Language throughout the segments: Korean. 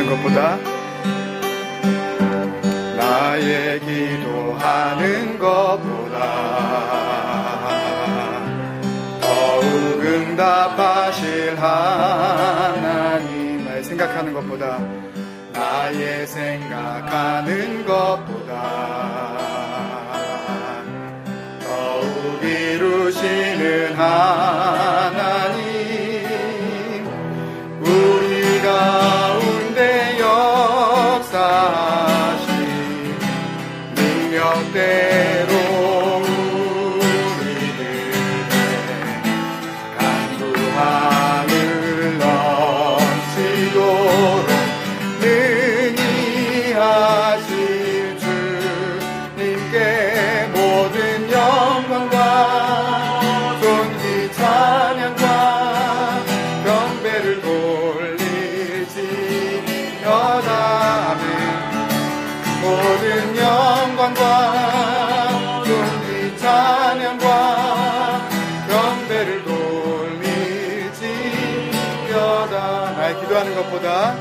것보다 나의 기도하는 것보다 더욱 응답하실 하나님, 나의 생각하는 것보다 나의 생각하는 것보다 더욱 이루시는 하나님, 우리 가운데 역사하신 능력대로 우리들의 간구함을 넘치도록 능히 하실 주님께 모든 영광과 존귀 찬양과 경배를 돌릴지어다. 모든 영광과 존귀 찬양과 경배를 돌릴지어다. 나의 기도하는 것보다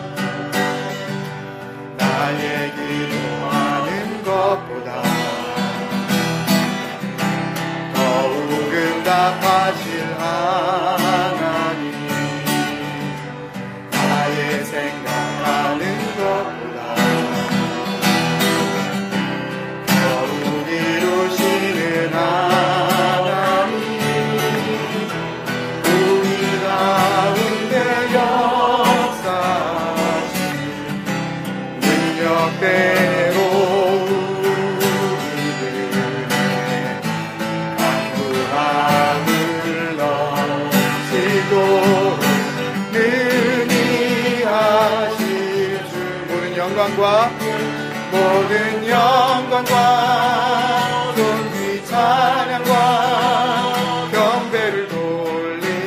나의 기도하는 것보다 더욱 응답하실 하나님, 나의 생각하는 것보다 더욱 이루시는 하나님, 우리 가운데 역사하신 능력대로 우리들의 간구함을 넘치도록 능히 하실 주, 모든 영광과 존귀 찬양과 경배를 돌릴지어다.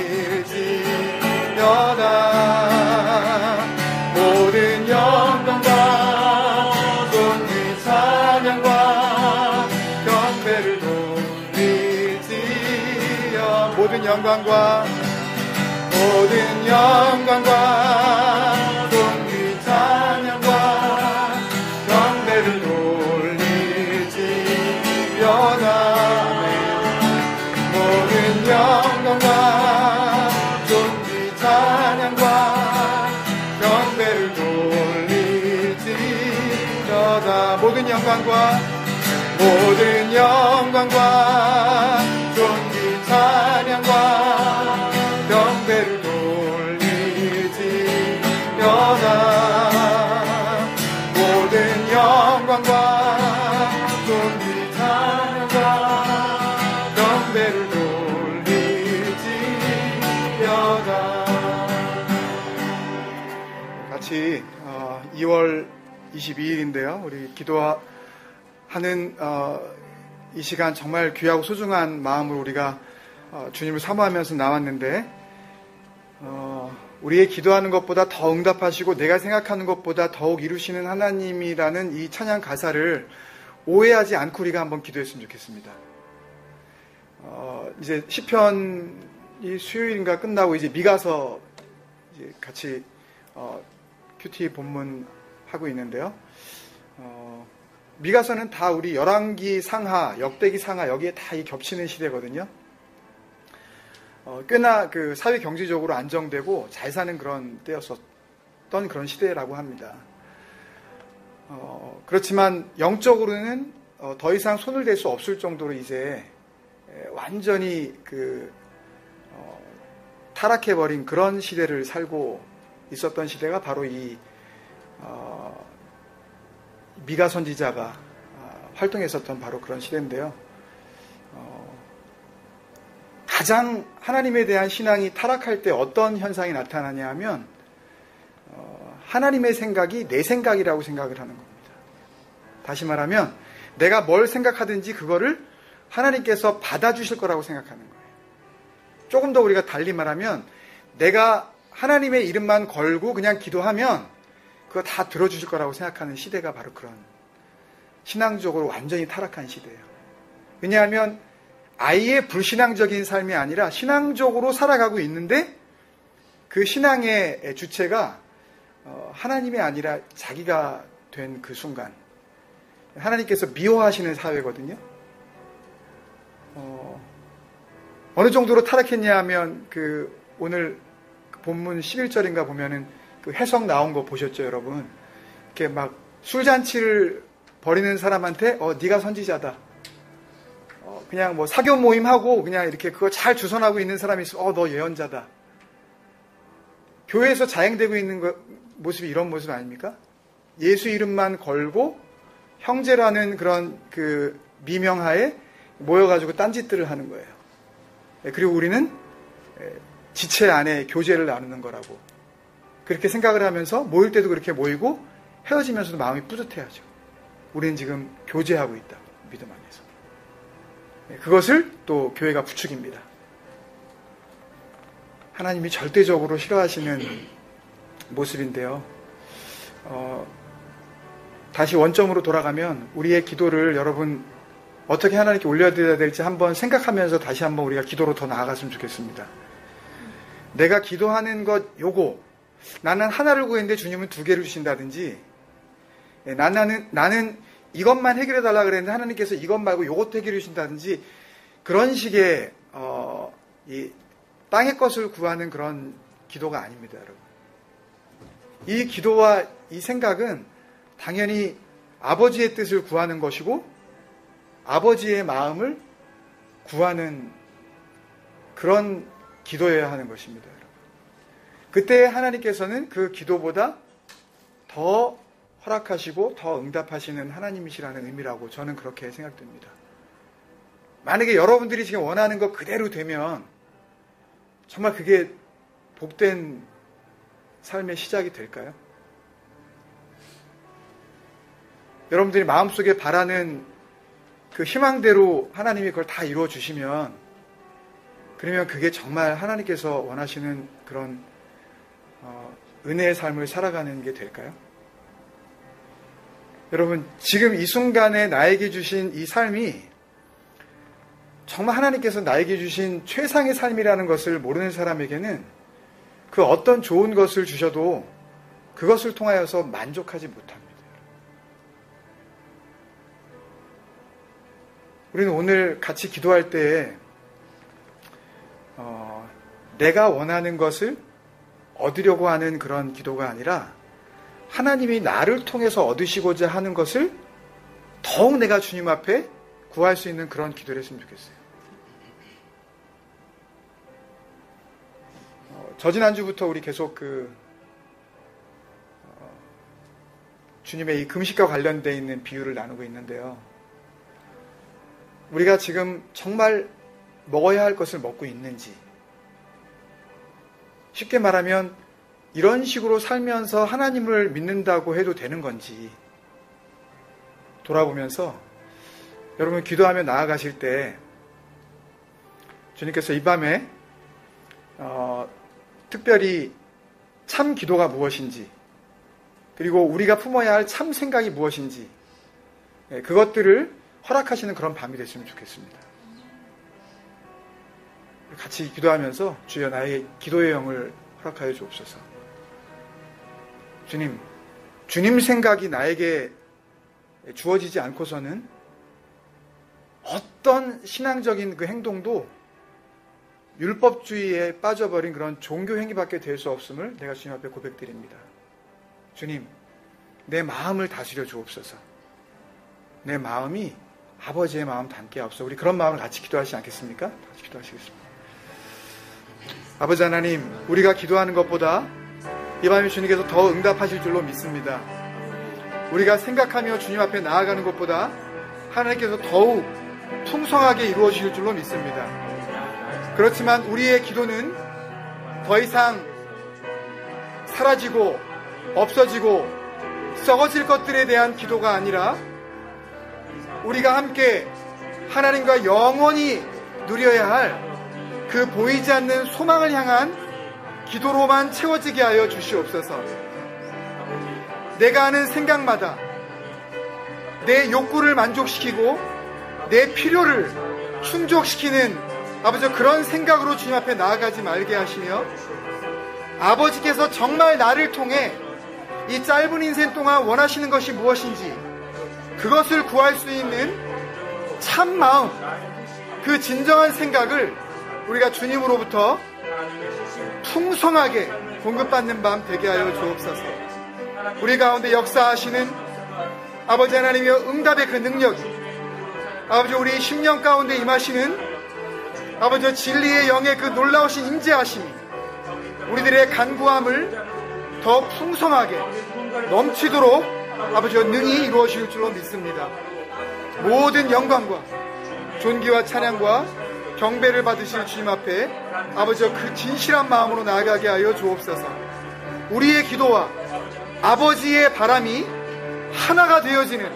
모든 영광과 존귀 찬양과 경배를 돌릴지어다. 모든 영광과 존귀 찬양과 경배를 돌릴지어다. 모든 영광과 존귀 찬양과 경배를 돌릴지어다. 모든 영광과 존귀 찬양과 경배를 돌릴지어다. 모든 영광과 존귀 찬양과 경배를 돌릴지어다. 같이 2월 22일인데요 우리 기도하는 이 시간 정말 귀하고 소중한 마음으로 우리가 주님을 사모하면서 나왔는데, 우리의 기도하는 것보다 더 응답하시고 내가 생각하는 것보다 더욱 이루시는 하나님이라는 이 찬양 가사를 오해하지 않고 우리가 한번 기도했으면 좋겠습니다. 이제 시편이 수요일인가 끝나고 이제 미가서 이제 같이 큐티 본문 하고 있는데요. 미가서는 다 우리 열왕기 상하, 역대기 상하 여기에 다 겹치는 시대거든요. 꽤나 그 사회 경제적으로 안정되고 잘 사는 그런 때였었던 그런 시대라고 합니다. 그렇지만 영적으로는 더 이상 손을 댈 수 없을 정도로 이제 완전히 타락해버린 그런 시대를 살고 있었던 시대가 바로 이 미가 선지자가 활동했었던 바로 그런 시대인데요. 가장 하나님에 대한 신앙이 타락할 때 어떤 현상이 나타나냐 하면 하나님의 생각이 내 생각이라고 생각을 하는 겁니다. 다시 말하면 내가 뭘 생각하든지 그거를 하나님께서 받아주실 거라고 생각하는 거예요. 조금 더 우리가 달리 말하면 내가 하나님의 이름만 걸고 그냥 기도하면 그거 다 들어주실 거라고 생각하는 시대가 바로 그런 신앙적으로 완전히 타락한 시대예요. 왜냐하면 아예 불신앙적인 삶이 아니라 신앙적으로 살아가고 있는데 그 신앙의 주체가 하나님이 아니라 자기가 된 그 순간 하나님께서 미워하시는 사회거든요. 어느 정도로 타락했냐 하면 오늘 본문 11절인가 보면은 그 해석 나온 거 보셨죠, 여러분? 이렇게 막 술잔치를 벌이는 사람한테 네가 선지자다. 그냥 뭐 사교 모임하고 그냥 이렇게 그거 잘 주선하고 있는 사람이 있어. 너 예언자다. 교회에서 자행되고 있는 모습이 이런 모습 아닙니까? 예수 이름만 걸고 형제라는 그런 미명하에 모여가지고 딴짓들을 하는 거예요. 그리고 우리는 지체 안에 교제를 나누는 거라고 그렇게 생각을 하면서 모일 때도 그렇게 모이고 헤어지면서도 마음이 뿌듯해하죠. 우리는 지금 교제하고 있다. 믿음 안에서. 그것을 또 교회가 부추깁니다. 하나님이 절대적으로 싫어하시는 모습인데요. 다시 원점으로 돌아가면 우리의 기도를 여러분 어떻게 하나님께 올려드려야 될지 한번 생각하면서 다시 한번 우리가 기도로 더 나아갔으면 좋겠습니다. 내가 기도하는 것 요거 나는 하나를 구했는데 주님은 두 개를 주신다든지 나는 이것만 해결해 달라 그랬는데 하나님께서 이것 말고 요것도 해결해 주신다든지 그런 식의 이 땅의 것을 구하는 그런 기도가 아닙니다, 여러분. 이 기도와 이 생각은 당연히 아버지의 뜻을 구하는 것이고 아버지의 마음을 구하는 그런 기도여야 하는 것입니다, 여러분. 그때 하나님께서는 그 기도보다 더 허락하시고 더 응답하시는 하나님이시라는 의미라고 저는 그렇게 생각됩니다. 만약에 여러분들이 지금 원하는 것 그대로 되면 정말 그게 복된 삶의 시작이 될까요? 여러분들이 마음속에 바라는 그 희망대로 하나님이 그걸 다 이루어 주시면 그러면 그게 정말 하나님께서 원하시는 그런 은혜의 삶을 살아가는 게 될까요? 여러분, 지금 이 순간에 나에게 주신 이 삶이 정말 하나님께서 나에게 주신 최상의 삶이라는 것을 모르는 사람에게는 그 어떤 좋은 것을 주셔도 그것을 통하여서 만족하지 못합니다. 우리는 오늘 같이 기도할 때 내가 원하는 것을 얻으려고 하는 그런 기도가 아니라 하나님이 나를 통해서 얻으시고자 하는 것을 더욱 내가 주님 앞에 구할 수 있는 그런 기도를 했으면 좋겠어요. 저지난주부터 우리 계속 주님의 이 금식과 관련되어 있는 비유를 나누고 있는데요. 우리가 지금 정말 먹어야 할 것을 먹고 있는지, 쉽게 말하면 이런 식으로 살면서 하나님을 믿는다고 해도 되는 건지 돌아보면서 여러분 기도하며 나아가실 때 주님께서 이 밤에 특별히 참 기도가 무엇인지 그리고 우리가 품어야 할 참 생각이 무엇인지 그것들을 허락하시는 그런 밤이 됐으면 좋겠습니다. 같이 기도하면서 주여 나의 기도의 영을 허락하여 주옵소서. 주님 생각이 나에게 주어지지 않고서는 어떤 신앙적인 그 행동도 율법주의에 빠져버린 그런 종교 행위밖에 될 수 없음을 내가 주님 앞에 고백드립니다. 주님, 내 마음을 다스려 주옵소서. 내 마음이 아버지의 마음 닮게 하옵소서. 우리 그런 마음을 같이 기도하시지 않겠습니까? 같이 기도하시겠습니다. 아버지 하나님, 우리가 기도하는 것보다 이 밤에 주님께서 더 응답하실 줄로 믿습니다. 우리가 생각하며 주님 앞에 나아가는 것보다 하나님께서 더욱 풍성하게 이루어 주실 줄로 믿습니다. 그렇지만 우리의 기도는 더 이상 사라지고 없어지고 썩어질 것들에 대한 기도가 아니라 우리가 함께 하나님과 영원히 누려야 할 그 보이지 않는 소망을 향한 기도로만 채워지게 하여 주시옵소서. 내가 하는 생각마다 내 욕구를 만족시키고 내 필요를 충족시키는 아버지 그런 생각으로 주님 앞에 나아가지 말게 하시며 아버지께서 정말 나를 통해 이 짧은 인생 동안 원하시는 것이 무엇인지 그것을 구할 수 있는 참 마음, 그 진정한 생각을 우리가 주님으로부터 풍성하게 공급받는 밤 되게 하여 주옵소서. 우리 가운데 역사하시는 아버지 하나님의 응답의 그 능력이, 아버지 우리 10년 가운데 임하시는 아버지 진리의 영의 그 놀라우신 임재하심이 우리들의 간구함을 더 풍성하게 넘치도록 아버지 능히 이루어질 줄로 믿습니다. 모든 영광과 존귀와 찬양과 경배를 받으실 주님 앞에 아버지 그 진실한 마음으로 나아가게 하여 주옵소서. 우리의 기도와 아버지의 바람이 하나가 되어지는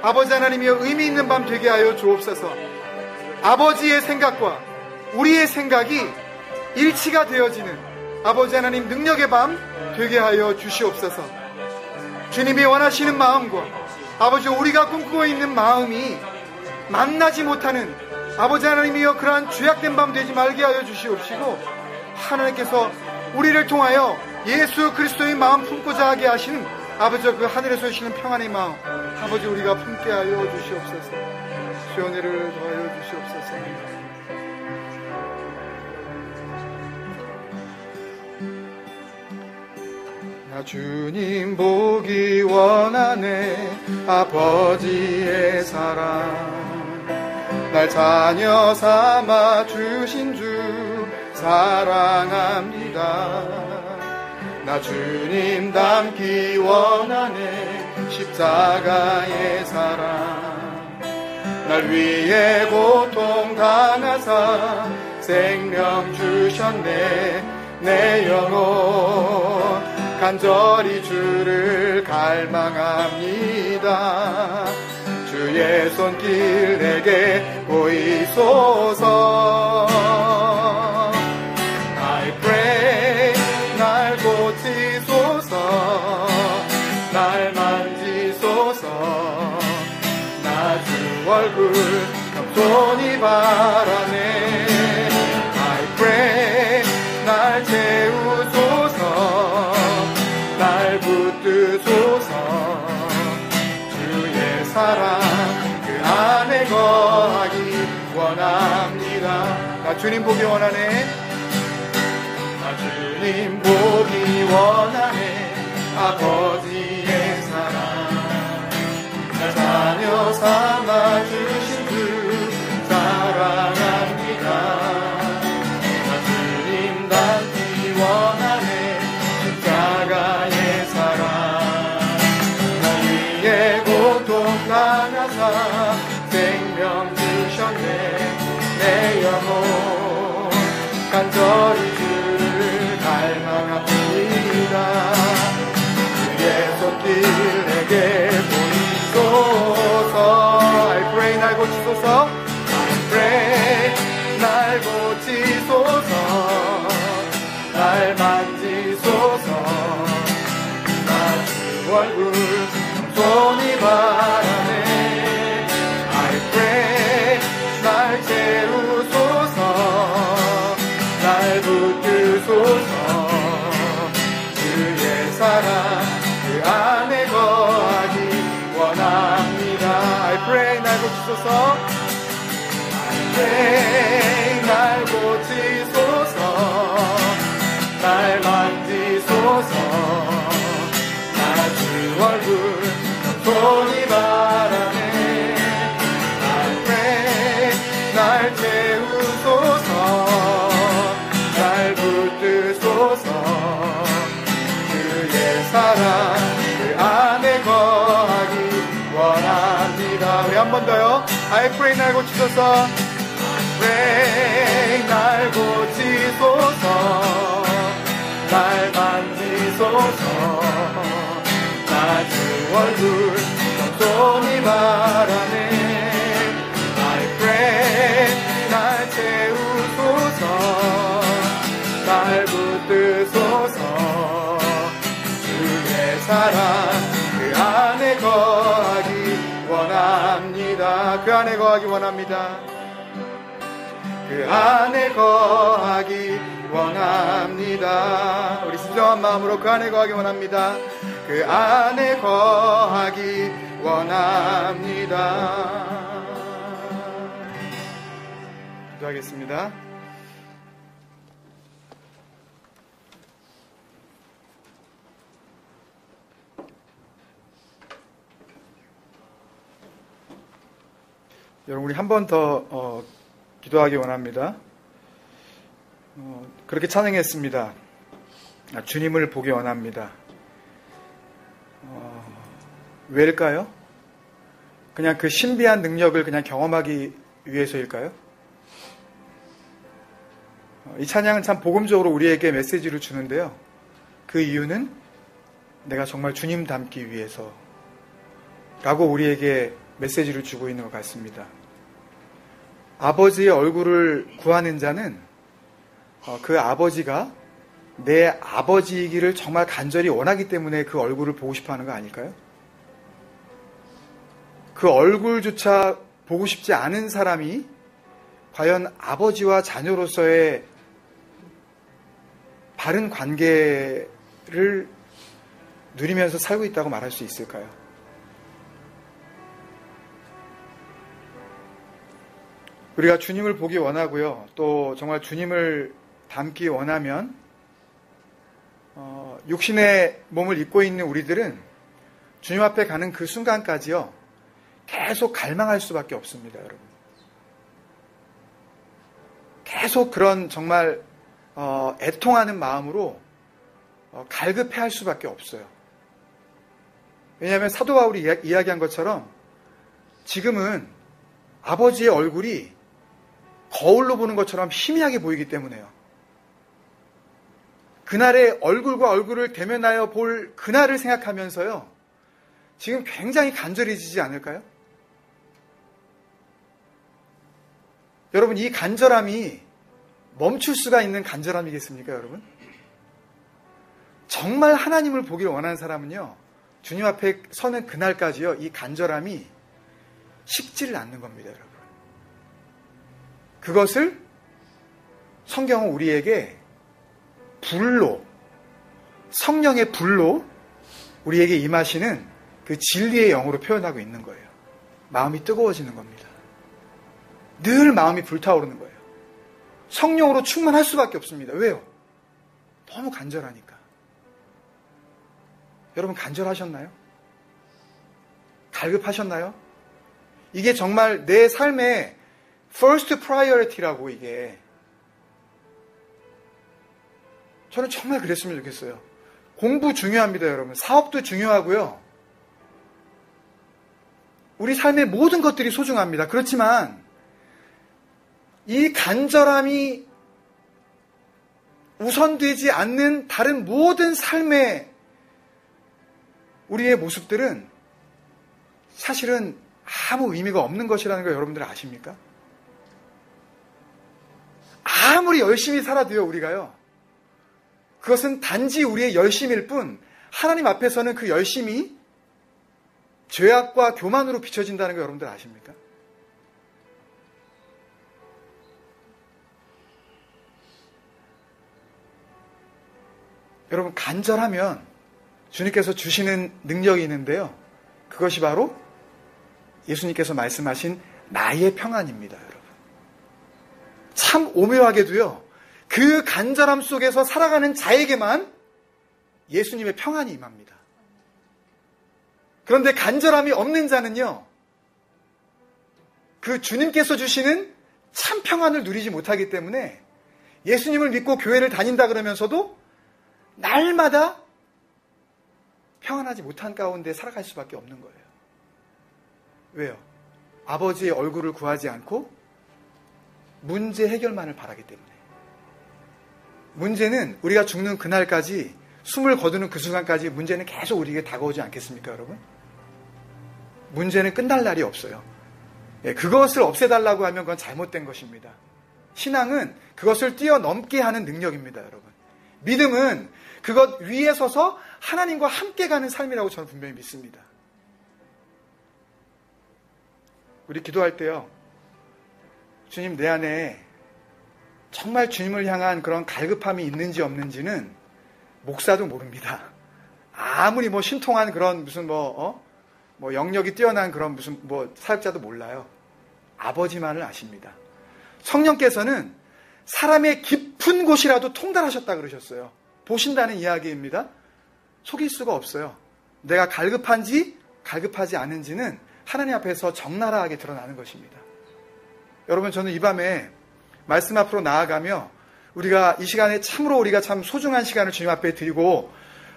아버지 하나님의 의미 있는 밤 되게 하여 주옵소서. 아버지의 생각과 우리의 생각이 일치가 되어지는 아버지 하나님 능력의 밤 되게 하여 주시옵소서. 주님이 원하시는 마음과 아버지 우리가 꿈꾸고 있는 마음이 만나지 못하는 아버지 하나님이여 그러한 죄악된 밤 되지 말게 하여 주시옵시고, 하나님께서 우리를 통하여 예수 그리스도의 마음 품고자 하게 하시는 아버지 그 하늘에서 오시는 평안의 마음 아버지 우리가 품게 하여 주시옵소서. 주여 은혜를 더하여 주시옵소서. 나 주님 보기 원하네. 아버지의 사랑 날 자녀 삼아 주신 주 사랑합니다. 나 주님 닮기 원하네. 십자가의 사랑 날 위해 고통 당하사 생명 주셨네. 내 영혼 간절히 주를 갈망합니다. 주의 손길 내게 보이소서. I pray 날 고치소서. 날 만지소서. 나 주 얼굴 겸손히 바라네. I pray 날 채우소서. 날 붙드소서. 주의 사랑 그 안에 거하기 원합니다. 나 주님 보기 원하네. 나 주님 보기 원하네. 아버지의 사랑 날 자녀 삼아 주신 주 사랑합니다. 나 주님 닮기 원하네. 십자가의 사랑 날 위해 고통 당하사 생명 주셨네. 내 영혼 간절히 주를 갈망합니다. 주의 손길 내게 보이소서. I pray 날 고치소서. I pray 날 고치소서. 날 만지소서. 나 주 얼굴 겸손히 바라네. I pray 날 채우소서. 날 붙드소서. 주의 사랑 그 안에 거하기 원합니다. I pray 날 고치소서. I pray 날 고치소서. 날 만지소서. 나 주 얼굴 겸손히 바라네. I pray 날 채우소서. 날 붙드소서. 주의 사랑 그 안에 거하기 원합니다. 우리 한 번 더요. I pray 날 고치소서. I pray 날 고치소서. 날 만지소서. 나 주 얼굴 겸손히 바라네. I pray 날 채우소서. 날 붙드소서. 주의 사랑 그 안에 거하기 원합니다. 그 안에 거하기 원합니다. 그 안에 거하기 원합니다. 우리 진정한 마음으로 그 안에 거하기 원합니다. 그 안에 거하기 원합니다. 기도하겠습니다. 여러분, 우리 한 번 더 기도하기 원합니다. 그렇게 찬양했습니다. 주님을 보기 원합니다. 왜일까요? 그냥 그 신비한 능력을 그냥 경험하기 위해서일까요? 이 찬양은 참 복음적으로 우리에게 메시지를 주는데요. 그 이유는 내가 정말 주님 닮기 위해서 라고 우리에게 메시지를 주고 있는 것 같습니다. 아버지의 얼굴을 구하는 자는 그 아버지가 내 아버지이기를 정말 간절히 원하기 때문에 그 얼굴을 보고 싶어 하는 거 아닐까요? 그 얼굴조차 보고 싶지 않은 사람이 과연 아버지와 자녀로서의 바른 관계를 누리면서 살고 있다고 말할 수 있을까요? 우리가 주님을 보기 원하고요. 또 정말 주님을 닮기 원하면 육신의 몸을 입고 있는 우리들은 주님 앞에 가는 그 순간까지요. 계속 갈망할 수밖에 없습니다, 여러분. 계속 그런 정말 애통하는 마음으로 갈급해할 수밖에 없어요. 왜냐하면 사도 바울이 이야기한 것처럼 지금은 아버지의 얼굴이 거울로 보는 것처럼 희미하게 보이기 때문에요. 그날의 얼굴과 얼굴을 대면하여 볼 그날을 생각하면서요. 지금 굉장히 간절해지지 않을까요? 여러분, 이 간절함이 멈출 수가 있는 간절함이겠습니까, 여러분? 정말 하나님을 보기를 원하는 사람은요. 주님 앞에 서는 그날까지요. 이 간절함이 식지를 않는 겁니다, 여러분. 그것을 성경은 우리에게 불로, 성령의 불로 우리에게 임하시는 그 진리의 영으로 표현하고 있는 거예요. 마음이 뜨거워지는 겁니다. 늘 마음이 불타오르는 거예요. 성령으로 충만할 수밖에 없습니다. 왜요? 너무 간절하니까. 여러분, 간절하셨나요? 갈급하셨나요? 이게 정말 내 삶의 first priority라고 이게. 저는 정말 그랬으면 좋겠어요. 공부 중요합니다, 여러분. 사업도 중요하고요. 우리 삶의 모든 것들이 소중합니다. 그렇지만 이 간절함이 우선되지 않는 다른 모든 삶의 우리의 모습들은 사실은 아무 의미가 없는 것이라는 걸 여러분들 아십니까? 아무리 열심히 살아도요, 우리가요. 그것은 단지 우리의 열심일 뿐 하나님 앞에서는 그 열심이 죄악과 교만으로 비춰진다는 거 여러분들 아십니까? 여러분, 간절하면 주님께서 주시는 능력이 있는데요. 그것이 바로 예수님께서 말씀하신 나의 평안입니다, 여러분. 참 오묘하게도요. 그 간절함 속에서 살아가는 자에게만 예수님의 평안이 임합니다. 그런데 간절함이 없는 자는요. 그 주님께서 주시는 참 평안을 누리지 못하기 때문에 예수님을 믿고 교회를 다닌다 그러면서도 날마다 평안하지 못한 가운데 살아갈 수밖에 없는 거예요. 왜요? 아버지의 얼굴을 구하지 않고 문제 해결만을 바라기 때문에. 문제는 우리가 죽는 그날까지, 숨을 거두는 그 순간까지 문제는 계속 우리에게 다가오지 않겠습니까, 여러분? 문제는 끝날 날이 없어요. 그것을 없애달라고 하면 그건 잘못된 것입니다. 신앙은 그것을 뛰어넘게 하는 능력입니다, 여러분. 믿음은 그것 위에 서서 하나님과 함께 가는 삶이라고 저는 분명히 믿습니다. 우리 기도할 때요. 주님, 내 안에 정말 주님을 향한 그런 갈급함이 있는지 없는지는 목사도 모릅니다. 아무리 신통한 그런 무슨 영역이 뛰어난 그런 무슨 사역자도 몰라요. 아버지만을 아십니다. 성령께서는 사람의 깊은 곳이라도 통달하셨다 그러셨어요. 보신다는 이야기입니다. 속일 수가 없어요. 내가 갈급한지 갈급하지 않은지는 하나님 앞에서 적나라하게 드러나는 것입니다. 여러분, 저는 이 밤에 말씀 앞으로 나아가며 우리가 이 시간에 참으로 우리가 참 소중한 시간을 주님 앞에 드리고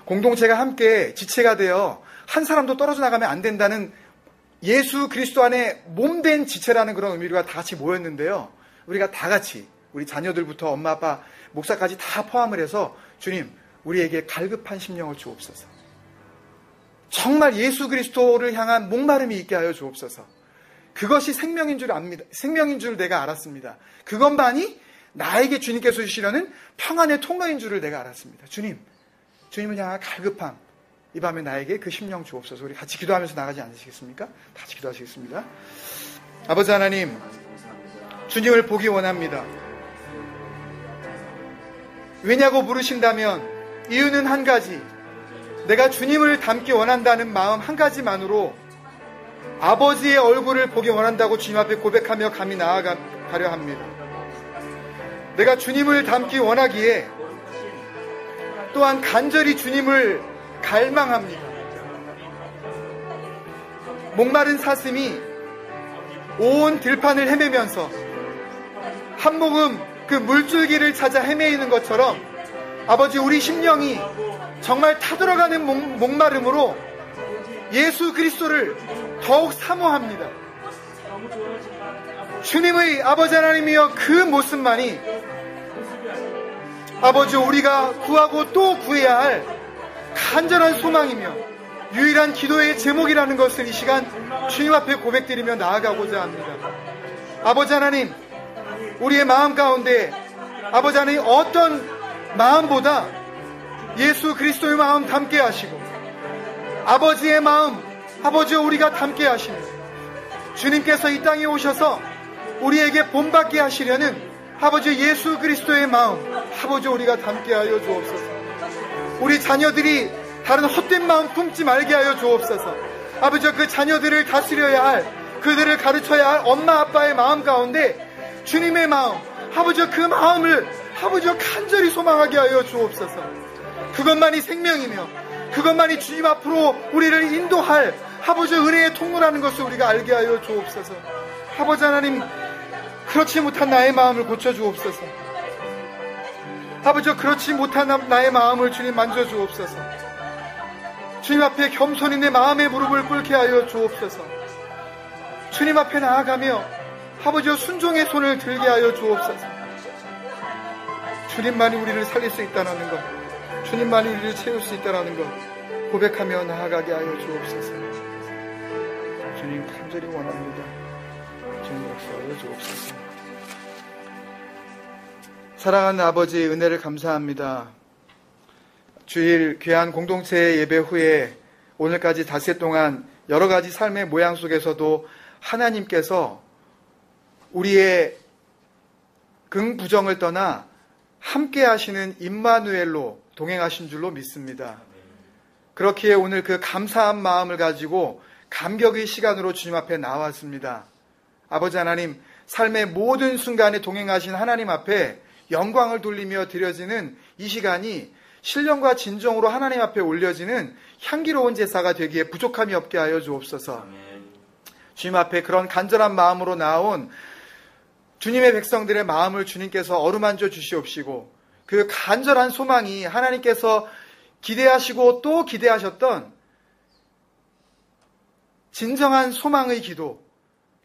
공동체가 함께 지체가 되어 한 사람도 떨어져 나가면 안 된다는 예수 그리스도 안에 몸된 지체라는 그런 의미로 다 같이 모였는데요. 우리가 다 같이 우리 자녀들부터 엄마 아빠 목사까지 다 포함을 해서 주님, 우리에게 갈급한 심령을 주옵소서. 정말 예수 그리스도를 향한 목마름이 있게 하여 주옵소서. 그것이 생명인 줄 압니다. 생명인 줄 내가 알았습니다. 그것만이 나에게 주님께서 주시려는 평안의 통로인 줄을 내가 알았습니다. 주님을 향한 갈급함, 이 밤에 나에게 그 심령 주옵소서. 우리 같이 기도하면서 나가지 않으시겠습니까? 다 같이 기도하시겠습니다. 아버지 하나님, 주님을 보기 원합니다. 왜냐고 물으신다면 이유는 한 가지, 내가 주님을 닮기 원한다는 마음 한 가지만으로 아버지의 얼굴을 보기 원한다고 주님 앞에 고백하며 감히 나아가려 합니다. 내가 주님을 닮기 원하기에 또한 간절히 주님을 갈망합니다. 목마른 사슴이 온 들판을 헤매면서 한 모금 그 물줄기를 찾아 헤매이는 것처럼 아버지, 우리 심령이 정말 타들어가는 목마름으로 예수 그리스도를 더욱 사모합니다. 주님의 아버지 하나님이여, 그 모습만이 아버지, 우리가 구하고 또 구해야 할 간절한 소망이며 유일한 기도의 제목이라는 것을 이 시간 주님 앞에 고백드리며 나아가고자 합니다. 아버지 하나님, 우리의 마음 가운데 아버지 하나님 어떤 마음보다 예수 그리스도의 마음 담게 하시고 아버지의 마음, 아버지 우리가 담게 하시며 주님께서 이 땅에 오셔서 우리에게 본받게 하시려는 아버지 예수 그리스도의 마음, 아버지 우리가 담게 하여 주옵소서. 우리 자녀들이 다른 헛된 마음 품지 말게 하여 주옵소서. 아버지, 그 자녀들을 다스려야 할, 그들을 가르쳐야 할 엄마 아빠의 마음 가운데 주님의 마음, 아버지 그 마음을 아버지 간절히 소망하게 하여 주옵소서. 그것만이 생명이며 그것만이 주님 앞으로 우리를 인도할 아버지 은혜의 통로라는 것을 우리가 알게 하여 주옵소서. 아버지 하나님, 그렇지 못한 나의 마음을 고쳐주옵소서. 아버지, 그렇지 못한 나의 마음을 주님 만져주옵소서. 주님 앞에 겸손히 내 마음의 무릎을 꿇게 하여 주옵소서. 주님 앞에 나아가며 아버지 순종의 손을 들게 하여 주옵소서. 주님만이 우리를 살릴 수 있다는 것, 주님만이 우리를 채울 수 있다는 것 고백하며 나아가게 하여 주옵소서. 주님 간절히 원합니다. 주님 역사하여 주옵소서. 사랑하는 아버지, 은혜를 감사합니다. 주일 귀한 공동체 예배 후에 오늘까지 닷새 동안 여러 가지 삶의 모양 속에서도 하나님께서 우리의 긍부정을 떠나 함께 하시는 임마누엘로 동행하신 줄로 믿습니다. 그렇기에 오늘 그 감사한 마음을 가지고 감격의 시간으로 주님 앞에 나왔습니다. 아버지 하나님, 삶의 모든 순간에 동행하신 하나님 앞에 영광을 돌리며 드려지는 이 시간이 신령과 진정으로 하나님 앞에 올려지는 향기로운 제사가 되기에 부족함이 없게 하여 주옵소서. 주님 앞에 그런 간절한 마음으로 나온 주님의 백성들의 마음을 주님께서 어루만져 주시옵시고, 그 간절한 소망이 하나님께서 기대하시고 또 기대하셨던 진정한 소망의 기도,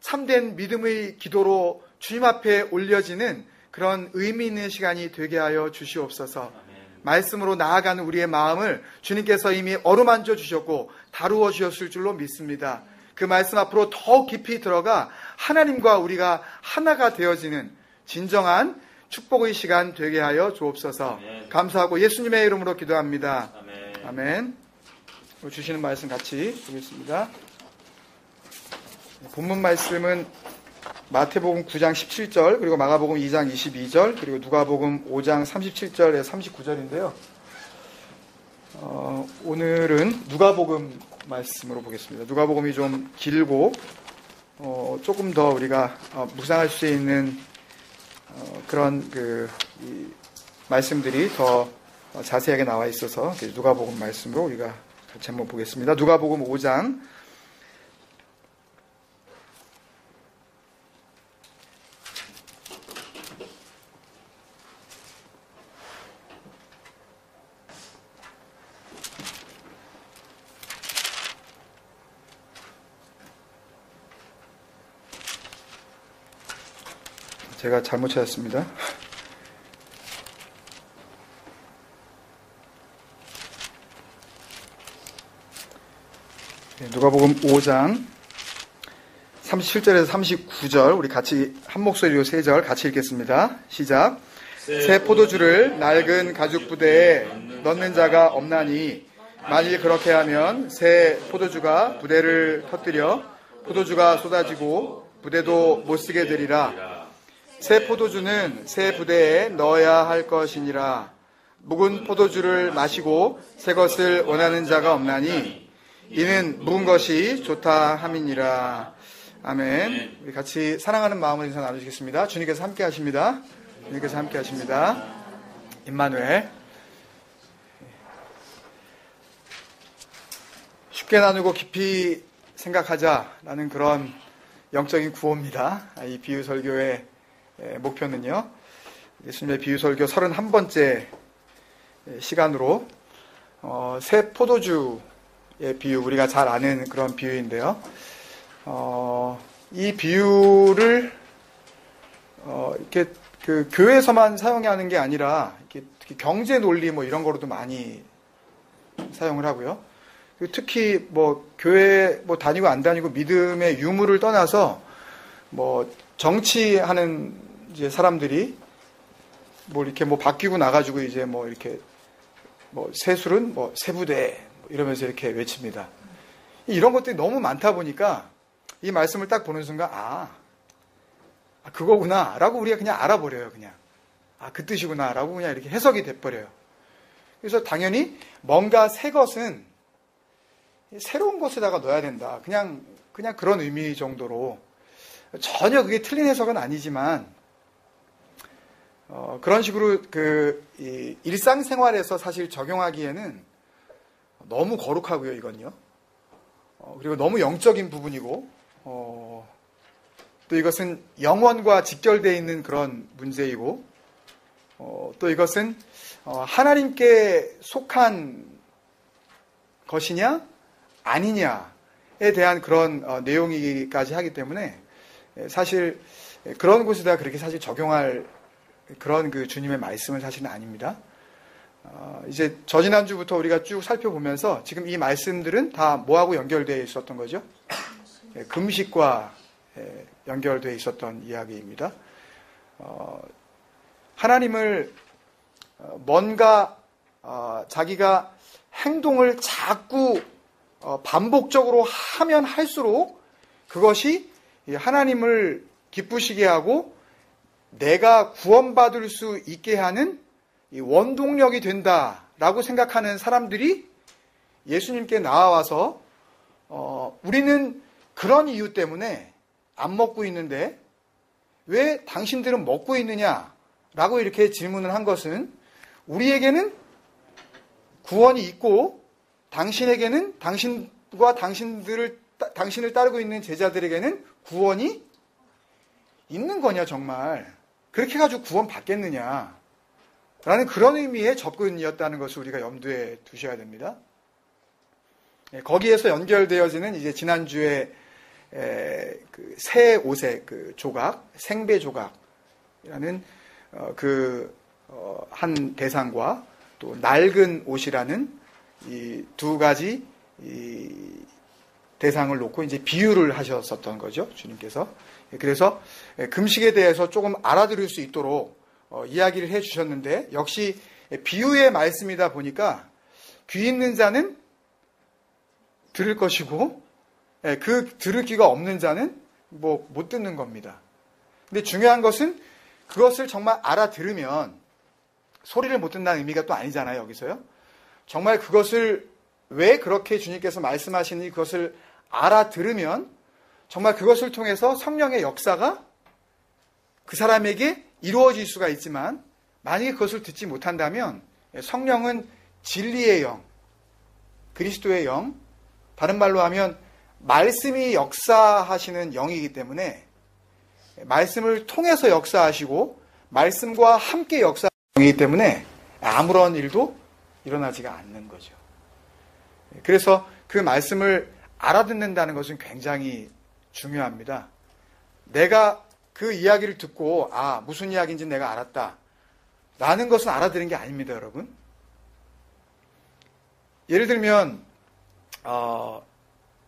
참된 믿음의 기도로 주님 앞에 올려지는 그런 의미 있는 시간이 되게 하여 주시옵소서. 말씀으로 나아가는 우리의 마음을 주님께서 이미 어루만져 주셨고 다루어 주셨을 줄로 믿습니다. 그 말씀 앞으로 더욱 깊이 들어가 하나님과 우리가 하나가 되어지는 진정한 축복의 시간 되게 하여 주옵소서. 아멘. 감사하고 예수님의 이름으로 기도합니다. 아멘. 아멘. 주시는 말씀 같이 보겠습니다. 본문 말씀은 마태복음 9장 17절, 그리고 마가복음 2장 22절, 그리고 누가복음 5장 37절에서 39절인데요. 오늘은 누가복음 말씀으로 보겠습니다. 누가복음이 좀 길고 조금 더 우리가 묵상할 수 있는 그런 이 말씀들이 더 자세하게 나와 있어서 누가복음 말씀으로 우리가 같이 한번 보겠습니다. 누가복음 5장 제가 잘못 찾았습니다. 누가복음 5장 37절에서 39절 우리 같이 한 목소리로 3절 같이 읽겠습니다. 시작. 새 포도주를 낡은 가죽 부대에 넣는 자가 없나니 만일 그렇게 하면 새 포도주가 부대를 터뜨려 포도주가 쏟아지고 부대도 못 쓰게 되리라. 새 포도주는 새 부대에 넣어야 할 것이니라. 묵은 포도주를 마시고 새 것을 원하는 자가 없나니 이는 묵은 것이 좋다 함이니라. 아멘. 우리 같이 사랑하는 마음을 인사 나누시겠습니다. 주님께서 함께 하십니다. 주님께서 함께 하십니다. 임마누엘. 쉽게 나누고 깊이 생각하자라는 그런 영적인 구호입니다. 이 비유 설교의 목표는요, 예수님의 비유 설교 31번째 시간으로 새 포도주의 비유, 우리가 잘 아는 그런 비유인데요. 이 비유를 이렇게 교회에서만 사용하는 게 아니라 이렇게 경제 논리 뭐 이런 거로도 많이 사용을 하고요. 특히 뭐 교회 뭐 다니고 안 다니고 믿음의 유무를 떠나서 뭐 정치하는 이제 사람들이 뭐 이렇게 뭐 바뀌고 나가지고 이제 뭐 이렇게 뭐 세술은 뭐 세부대 이러면서 이렇게 외칩니다. 이런 것들이 너무 많다 보니까 이 말씀을 딱 보는 순간 그거구나 라고 우리가 그냥 알아버려요. 그냥 그 뜻이구나 라고 그냥 이렇게 해석이 돼버려요. 그래서 당연히 뭔가 새 것은 새로운 것에다가 넣어야 된다. 그냥 그런 의미 정도로 전혀 그게 틀린 해석은 아니지만 그런 식으로 이 일상생활에서 사실 적용하기에는 너무 거룩하고요, 이건요. 그리고 너무 영적인 부분이고 또 이것은 영원과 직결되어 있는 그런 문제이고 또 이것은 하나님께 속한 것이냐 아니냐에 대한 그런 내용이기까지 하기 때문에 사실 그런 곳에다 그렇게 사실 적용할 그런 주님의 말씀은 사실은 아닙니다. 이제 저지난주부터 우리가 쭉 살펴보면서 지금 이 말씀들은 다 뭐하고 연결되어 있었던 거죠? 금식과 연결되어 있었던 이야기입니다. 하나님을 뭔가 자기가 행동을 자꾸 반복적으로 하면 할수록 그것이 하나님을 기쁘시게 하고 내가 구원받을 수 있게 하는 원동력이 된다라고 생각하는 사람들이 예수님께 나와서 우리는 그런 이유 때문에 안 먹고 있는데 왜 당신들은 먹고 있느냐라고 이렇게 질문을 한 것은 우리에게는 구원이 있고 당신에게는 당신과 당신을 따르고 있는 제자들에게는 구원이 있는 거냐 정말 그렇게 해가지고 구원 받겠느냐 라는 그런 의미의 접근이었다는 것을 우리가 염두에 두셔야 됩니다. 거기에서 연결되어지는 이제 지난주에 새 옷의 조각, 생배 조각이라는 한 대상과 또 낡은 옷이라는 이 두 가지 대상을 놓고 이제 비유를 하셨었던 거죠, 주님께서. 그래서 금식에 대해서 조금 알아들을 수 있도록 이야기를 해 주셨는데 역시 비유의 말씀이다 보니까 귀 있는 자는 들을 것이고 들을 귀가 없는 자는 뭐 못 듣는 겁니다. 근데 중요한 것은 그것을 정말 알아들으면 소리를 못 듣는다는 의미가 또 아니잖아요, 여기서요. 정말 그것을 왜 그렇게 주님께서 말씀하시는지 그것을 알아들으면 정말 그것을 통해서 성령의 역사가 그 사람에게 이루어질 수가 있지만 만약에 그것을 듣지 못한다면 성령은 진리의 영, 그리스도의 영, 다른 말로 하면 말씀이 역사하시는 영이기 때문에 말씀을 통해서 역사하시고 말씀과 함께 역사하시는 영이기 때문에 아무런 일도 일어나지가 않는 거죠. 그래서 그 말씀을 알아듣는다는 것은 굉장히 중요합니다. 내가 그 이야기를 듣고 무슨 이야기인지 내가 알았다 라는 것은 알아들은 게 아닙니다, 여러분. 예를 들면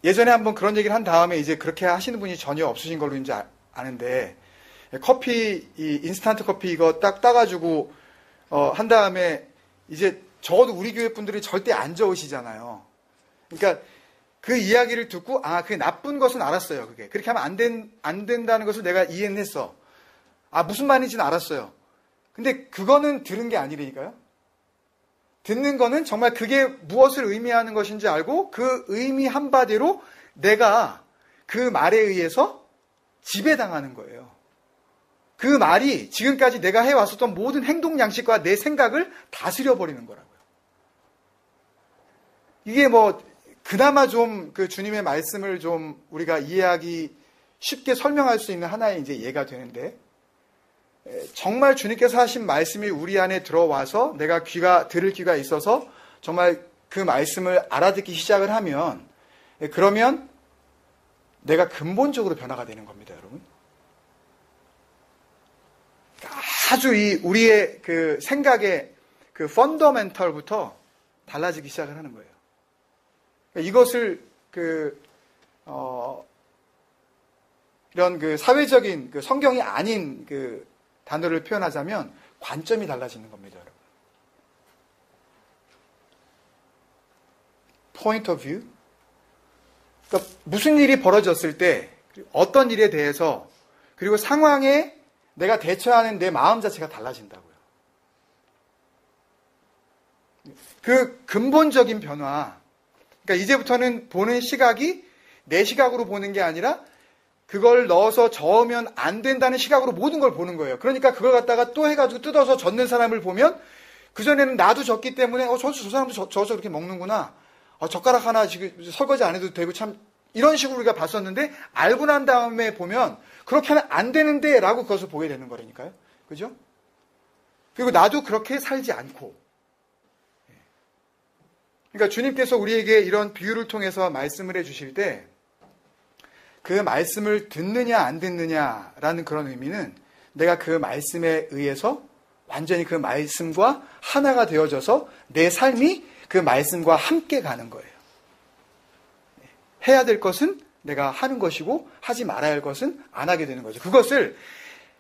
예전에 한번 그런 얘기를 한 다음에 이제 그렇게 하시는 분이 전혀 없으신 걸로 이제 아는데, 커피, 이 인스턴트 커피 이거 딱 따가지고 한 다음에 이제 적어도 우리 교회 분들이 절대 안 저으시잖아요. 그러니까 그 이야기를 듣고 그게 나쁜 것은 알았어요. 그게 그렇게 하면 안 된다는 것을 내가 이해는 했어. 무슨 말인지는 알았어요. 근데 그거는 들은 게 아니라니까요. 듣는 거는 정말 그게 무엇을 의미하는 것인지 알고 그 의미한 바대로 내가 그 말에 의해서 지배당하는 거예요. 그 말이 지금까지 내가 해왔었던 모든 행동 양식과 내 생각을 다스려 버리는 거라고요. 이게 그나마 좀 그 주님의 말씀을 좀 우리가 이해하기 쉽게 설명할 수 있는 하나의 이제 예가 되는데, 정말 주님께서 하신 말씀이 우리 안에 들어와서 내가 들을 귀가 있어서 정말 그 말씀을 알아듣기 시작을 하면, 그러면 내가 근본적으로 변화가 되는 겁니다, 여러분. 아주 우리의 그 생각의 그 펀더멘털부터 달라지기 시작을 하는 거예요. 이것을 이런 그 사회적인 그 성경이 아닌 그 단어를 표현하자면 관점이 달라지는 겁니다, 여러분. Point of view. 그러니까 무슨 일이 벌어졌을 때 어떤 일에 대해서 그리고 상황에 내가 대처하는 내 마음 자체가 달라진다고요. 그 근본적인 변화. 그러니까 이제부터는 보는 시각이 내 시각으로 보는 게 아니라 그걸 넣어서 저으면 안 된다는 시각으로 모든 걸 보는 거예요. 그러니까 그걸 갖다가 또 해가지고 뜯어서 젓는 사람을 보면 그전에는 나도 졌기 때문에 저 사람도 저어서 그렇게 먹는구나. 젓가락 하나 지금 설거지 안 해도 되고 참 이런 식으로 우리가 봤었는데 알고 난 다음에 보면 그렇게 하면 안 되는데 라고 그것을 보게 되는 거라니까요. 그죠? 그리고 나도 그렇게 살지 않고. 그러니까 주님께서 우리에게 이런 비유를 통해서 말씀을 해주실 때 그 말씀을 듣느냐 안 듣느냐라는 그런 의미는 내가 그 말씀에 의해서 완전히 그 말씀과 하나가 되어져서 내 삶이 그 말씀과 함께 가는 거예요. 해야 될 것은 내가 하는 것이고 하지 말아야 할 것은 안 하게 되는 거죠. 그것을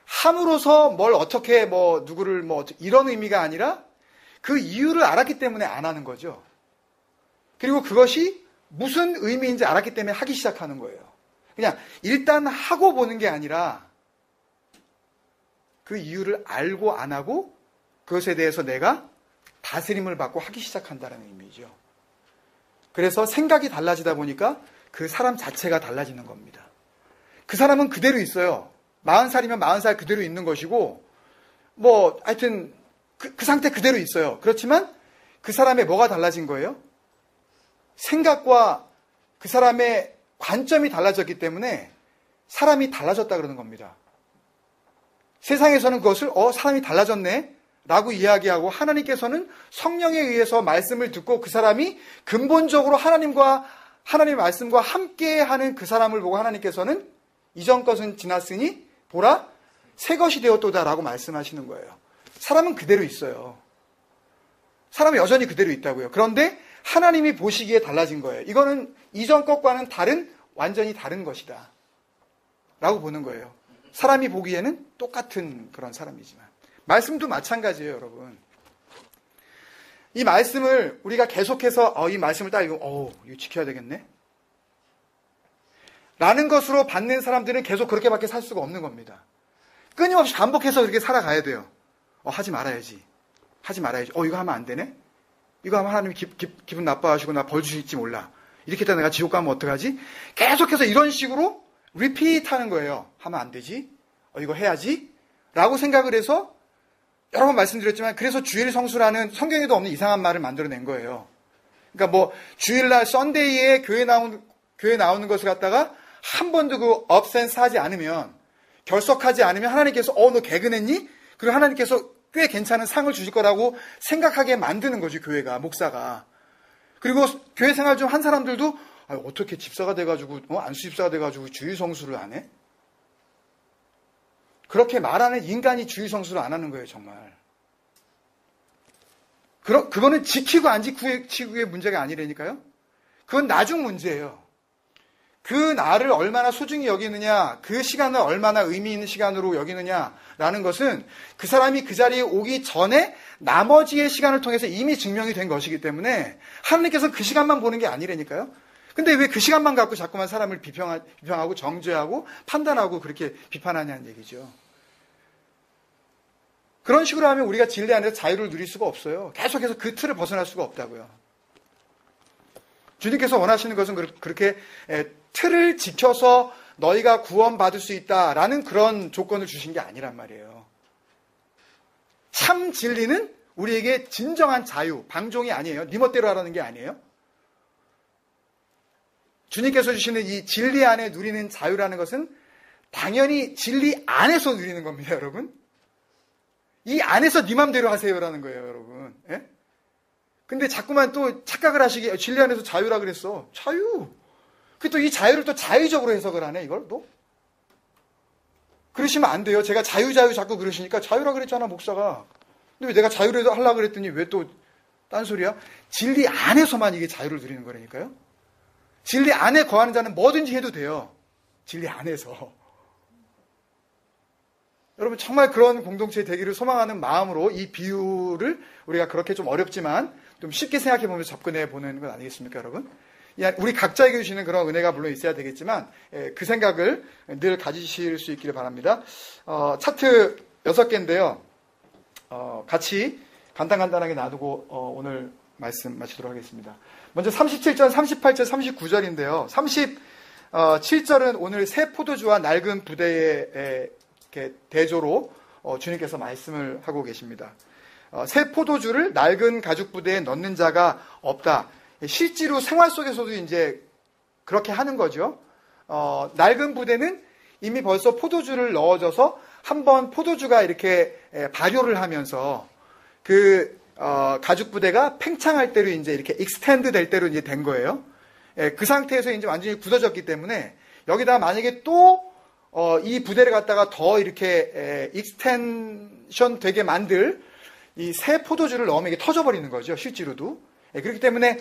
함으로써 뭘 어떻게 누구를 이런 의미가 아니라 그 이유를 알았기 때문에 안 하는 거죠. 그리고 그것이 무슨 의미인지 알았기 때문에 하기 시작하는 거예요. 그냥 일단 하고 보는 게 아니라 그 이유를 알고 안 하고 그것에 대해서 내가 다스림을 받고 하기 시작한다는 의미죠. 그래서 생각이 달라지다 보니까 그 사람 자체가 달라지는 겁니다. 그 사람은 그대로 있어요. 40살이면 40살 그대로 있는 것이고 하여튼 그 상태 그대로 있어요. 그렇지만 그 사람의 뭐가 달라진 거예요? 생각과 그 사람의 관점이 달라졌기 때문에 사람이 달라졌다 그러는 겁니다. 세상에서는 그것을 사람이 달라졌네 라고 이야기하고, 하나님께서는 성령에 의해서 말씀을 듣고 그 사람이 근본적으로 하나님 말씀과 함께하는 그 사람을 보고 하나님께서는 이전 것은 지났으니 보라 새 것이 되었도다라고 말씀하시는 거예요. 사람은 그대로 있어요. 사람은 여전히 그대로 있다고요. 그런데 하나님이 보시기에 달라진 거예요. 이거는 이전 것과는 완전히 다른 것이다 라고 보는 거예요. 사람이 보기에는 똑같은 그런 사람이지만 말씀도 마찬가지예요, 여러분. 이 말씀을 우리가 계속해서 이 말씀을 딱 이거 지켜야 되겠네 라는 것으로 받는 사람들은 계속 그렇게밖에 살 수가 없는 겁니다. 끊임없이 반복해서 그렇게 살아가야 돼요. 하지 말아야지. 이거 하면 안 되네. 이거 하면 하나님이 기분 나빠하시고 나 벌 주실지 몰라. 이렇게 했다 내가 지옥 가면 어떡하지? 계속해서 이런 식으로 리피트 하는 거예요. 하면 안 되지? 이거 해야지? 라고 생각을 해서 여러 번 말씀드렸지만 그래서 주일 성수라는 성경에도 없는 이상한 말을 만들어낸 거예요. 그러니까 뭐 주일날 썬데이에 교회 나오는 것을 갖다가 한 번도 그 업센스 하지 않으면 결석하지 않으면 하나님께서 너 개근했니? 그리고 하나님께서 꽤 괜찮은 상을 주실 거라고 생각하게 만드는 거지 교회가 목사가. 그리고 교회 생활 중 한 사람들도 어떻게 집사가 돼가지고 안수 집사가 돼가지고 주일 성수를 안 해? 그렇게 말하는 인간이 주일 성수를 안 하는 거예요 정말. 그거는 지키고 안 지키고의 문제가 아니라니까요. 그건 나중 문제예요. 그 날을 얼마나 소중히 여기느냐, 그 시간을 얼마나 의미 있는 시간으로 여기느냐라는 것은 그 사람이 그 자리에 오기 전에 나머지의 시간을 통해서 이미 증명이 된 것이기 때문에 하나님께서는 그 시간만 보는 게 아니라니까요. 근데 왜 그 시간만 갖고 자꾸만 사람을 비평하고 정죄하고 판단하고 그렇게 비판하냐는 얘기죠. 그런 식으로 하면 우리가 진리 안에서 자유를 누릴 수가 없어요. 계속해서 그 틀을 벗어날 수가 없다고요. 주님께서 원하시는 것은 그렇게 틀을 지켜서 너희가 구원받을 수 있다라는 그런 조건을 주신 게 아니란 말이에요. 참 진리는 우리에게 진정한 자유, 방종이 아니에요. 네 멋대로 하라는 게 아니에요. 주님께서 주시는 이 진리 안에 누리는 자유라는 것은 당연히 진리 안에서 누리는 겁니다, 여러분. 이 안에서 네 맘대로 하세요라는 거예요, 여러분. 예? 근데 자꾸만 또 착각을 하시기에 진리 안에서 자유라 그랬어. 자유. 그 또 이 자유를 또 자의적으로 해석을 하네, 이걸 또. 그러시면 안 돼요. 제가 자유 자꾸 그러시니까 자유라 그랬잖아, 목사가. 근데 왜 내가 자유를 하려고 그랬더니 왜 또 딴소리야? 진리 안에서만 이게 자유를 누리는 거라니까요. 진리 안에 거하는 자는 뭐든지 해도 돼요. 진리 안에서. 여러분 정말 그런 공동체 되기를 소망하는 마음으로 이 비유를 우리가 그렇게 좀 어렵지만 좀 쉽게 생각해 보면서 접근해 보는 건 아니겠습니까, 여러분? 우리 각자에게 주시는 그런 은혜가 물론 있어야 되겠지만 그 생각을 늘 가지실 수 있기를 바랍니다. 차트 6개인데요. 같이 간단하게 놔두고 오늘 말씀 마치도록 하겠습니다. 먼저 37절, 38절, 39절인데요. 37절은 오늘 새 포도주와 낡은 부대의 대조로 주님께서 말씀을 하고 계십니다. 새 포도주를 낡은 가죽 부대에 넣는 자가 없다. 실제로 생활 속에서도 이제 그렇게 하는 거죠. 낡은 부대는 이미 벌써 포도주를 넣어줘서 한번 포도주가 이렇게 발효를 하면서 그 가죽 부대가 팽창할 대로 이제 이렇게 익스텐드 될 대로 이제 된 거예요. 그 상태에서 이제 완전히 굳어졌기 때문에 여기다 만약에 또 이 부대를 갖다가 더 이렇게 익스텐션 되게 만들 이 새 포도주를 넣으면 이게 터져버리는 거죠. 실제로도. 그렇기 때문에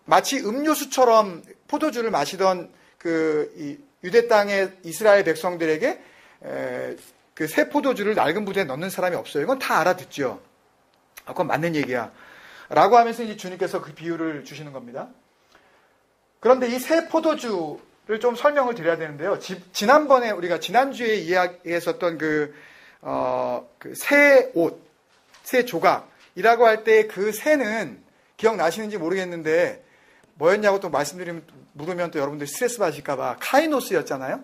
마치 음료수처럼 포도주를 마시던 그 유대 땅의 이스라엘 백성들에게 그 새 포도주를 낡은 부대에 넣는 사람이 없어요. 이건 다 알아듣죠. 그건 맞는 얘기야. 라고 하면서 이제 주님께서 그 비유를 주시는 겁니다. 그런데 이 새 포도주를 좀 설명을 드려야 되는데요. 지난번에 우리가 지난주에 이야기했었던 그 새 옷, 새 조각이라고 할 때 그 새는 기억나시는지 모르겠는데 뭐였냐고 또 물으면 또 여러분들 스트레스 받으실까봐 카이노스였잖아요.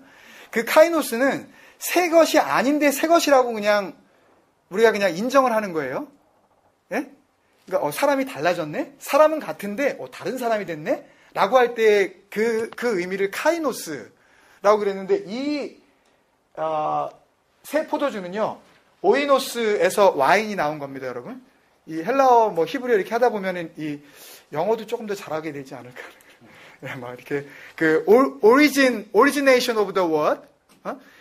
그 카이노스는 새 것이 아닌데 새 것이라고 그냥 우리가 그냥 인정을 하는 거예요. 예? 그러니까 사람이 달라졌네? 사람은 같은데 다른 사람이 됐네? 라고 할 때 그 의미를 카이노스라고 그랬는데 이 새 포도주는요 오이노스에서 와인이 나온 겁니다, 여러분. 이 헬라어 뭐 히브리어 이렇게 하다 보면은 이 영어도 조금 더 잘하게 되지 않을까. 막 이렇게 그 origination of the word,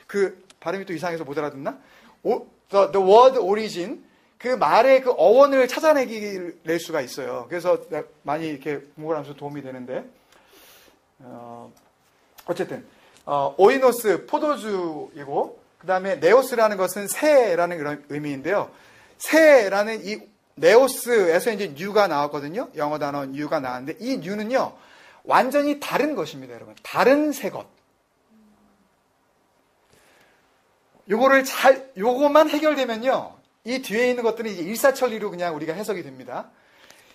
그 발음이 또 이상해서 못 알아듣나? The word origin, 그 말의 그 어원을 찾아낼 수가 있어요. 그래서 많이 이렇게 공부를 하면서 도움이 되는데, 어쨌든 오이노스 포도주이고, 그 다음에 네오스라는 것은 새라는 그런 의미인데요. 새라는 이 네오스에서 이제 뉴가 나왔거든요. 영어 단어 뉴가 나왔는데 이 뉴는요 완전히 다른 것입니다, 여러분. 다른 새 것. 요거만 해결되면요 이 뒤에 있는 것들은 이제 일사천리로 그냥 우리가 해석이 됩니다.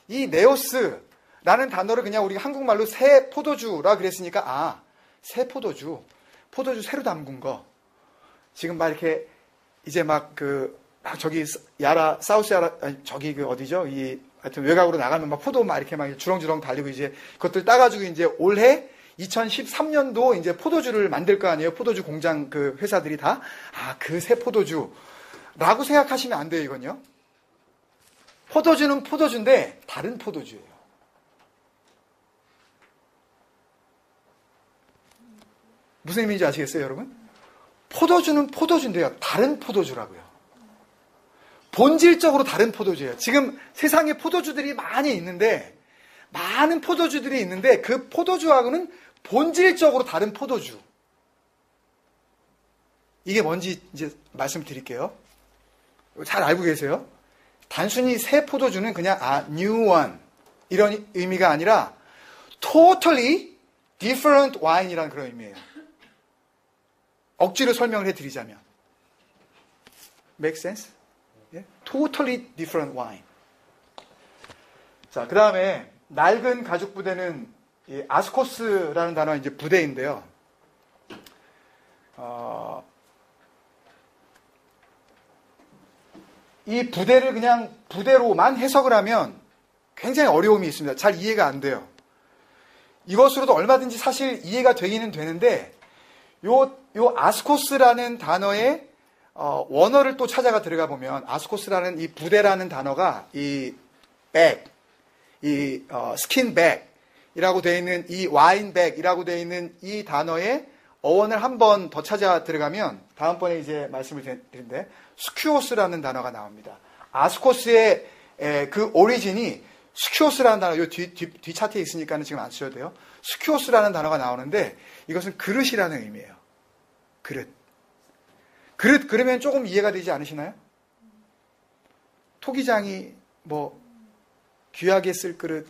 이 네오스라는 단어를 그냥 우리가 한국말로 새 포도주라 그랬으니까 새 포도주 새로 담근 거. 지금 막 이렇게 이제 저기 사우스 야라, 저기 어디죠? 하여튼 외곽으로 나가면 막 포도 막 이렇게 막 주렁주렁 달리고 이제 그것들 따가지고 이제 올해 2013년도 이제 포도주를 만들 거 아니에요? 포도주 공장 그 회사들이 다. 그 새 포도주라고 생각하시면 안 돼요, 이건요. 포도주는 포도주인데 다른 포도주예요. 무슨 의미인지 아시겠어요, 여러분? 포도주는 포도주인데요. 다른 포도주라고요. 본질적으로 다른 포도주예요. 지금 세상에 포도주들이 많은 포도주들이 있는데 그 포도주하고는 본질적으로 다른 포도주. 이게 뭔지 이제 말씀드릴게요. 잘 알고 계세요? 단순히 새 포도주는 그냥 new one 이런 의미가 아니라 totally different wine이라는 그런 의미예요. 억지로 설명을 해드리자면 make sense? Yeah? Totally different wine. 자, 그 다음에 낡은 가죽 부대는 이 아스코스라는 단어가 이제 부대인데요. 이 부대를 그냥 부대로만 해석을 하면 굉장히 어려움이 있습니다. 잘 이해가 안 돼요. 이것으로도 얼마든지 사실 이해가 되기는 되는데 요 아스코스라는 단어의 원어를 또 찾아가 들어가 보면 아스코스라는 이 부대라는 단어가 이 백, 스킨백이라고 되어 있는 이 와인백이라고 되어 있는 이 단어의 어원을 한 번 더 찾아 들어가면 다음번에 이제 말씀을 드리는데 스큐오스라는 단어가 나옵니다. 아스코스의 그 오리진이 스큐오스라는 단어, 요 뒤 차트에 있으니까는 지금 안 쓰셔도 돼요. 스큐오스라는 단어가 나오는데 이것은 그릇이라는 의미예요. 그릇. 그러면 조금 이해가 되지 않으시나요? 토기장이 귀하게 쓸 그릇,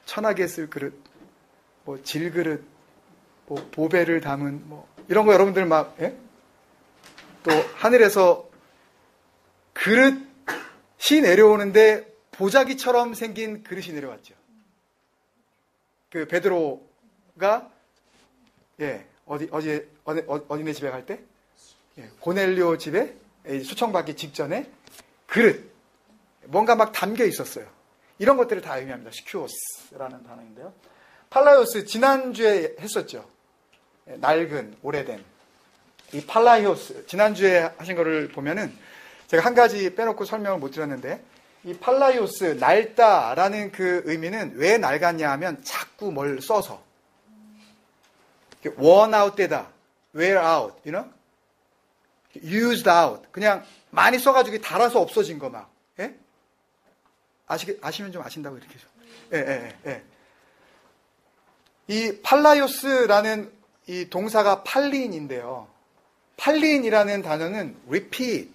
천하게 쓸 그릇, 질그릇, 보배를 담은 이런 거 여러분들 또 하늘에서 그릇이 내려오는데 보자기처럼 생긴 그릇이 내려왔죠. 그 베드로가 어디네 집에 갈 때? 고넬료 집에 초청받기 직전에 그릇 뭔가 막 담겨 있었어요. 이런 것들을 다 의미합니다. 시큐오스라는 단어인데요. 팔라이오스 지난주에 했었죠. 낡은 오래된 이 팔라이오스 지난주에 하신 거를 보면은 제가 한 가지 빼놓고 설명을 못 드렸는데 이 팔라이오스 낡다라는 그 의미는 왜 낡았냐 하면 자꾸 뭘 써서 worn out 되다, wear out, used out 그냥 많이 써가지고 달아서 없어진 거 막. 예? 아시면 좀 아신다고 이렇게 좀. 예. 이 팔라이오스라는 이 동사가 팔리인인데요. 팔리인이라는 단어는 repeat.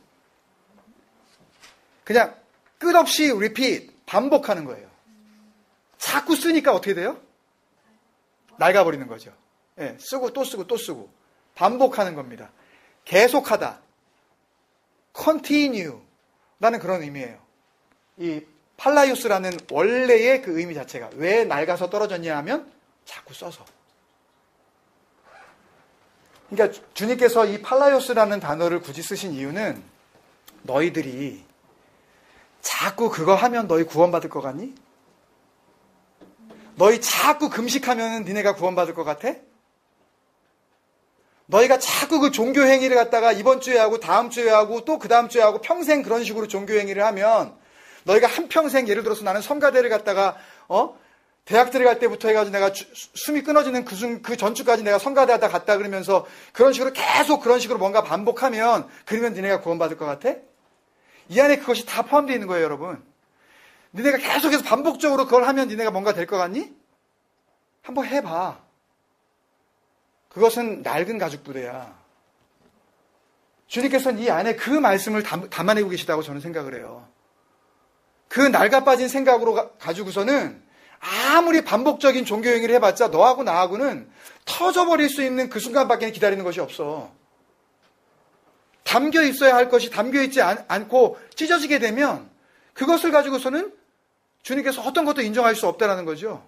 그냥 끝없이 repeat, 반복하는 거예요. 자꾸 쓰니까 어떻게 돼요? 낡아버리는 거죠. 예, 쓰고 또 쓰고 또 쓰고 반복하는 겁니다. 계속하다. continue 라는 그런 의미예요. 이 팔라이오스라는 원래의 그 의미 자체가 왜 낡아서 떨어졌냐 하면 자꾸 써서. 그러니까 주님께서 이 팔라이오스라는 단어를 굳이 쓰신 이유는 너희들이 자꾸 그거 하면 너희 구원받을 것 같니? 너희 자꾸 금식하면 니네가 구원받을 것 같아? 너희가 자꾸 그 종교 행위를 갖다가 이번 주에 하고 다음 주에 하고 또 그 다음 주에 하고 평생 그런 식으로 종교 행위를 하면 너희가 한평생 예를 들어서 나는 성가대를 갖다가 대학 들어갈 때부터 해가지고 내가 숨이 끊어지는 그 전주까지 내가 성가대 하다 갔다 그러면서 그런 식으로 계속 그런 식으로 뭔가 반복하면 그러면 니네가 구원받을 것 같아? 이 안에 그것이 다 포함되어 있는 거예요, 여러분. 니네가 계속해서 반복적으로 그걸 하면 니네가 뭔가 될 것 같니? 한번 해봐. 그것은 낡은 가죽 부대야. 주님께서는 이 안에 그 말씀을 담아내고 계시다고 저는 생각을 해요. 그 낡아 빠진 생각으로 가지고서는 아무리 반복적인 종교 행위를 해봤자 너하고 나하고는 터져버릴 수 있는 그 순간밖에 기다리는 것이 없어. 담겨 있어야 할 것이 담겨 있지 않고 찢어지게 되면 그것을 가지고서는 주님께서 어떤 것도 인정할 수 없다라는 거죠.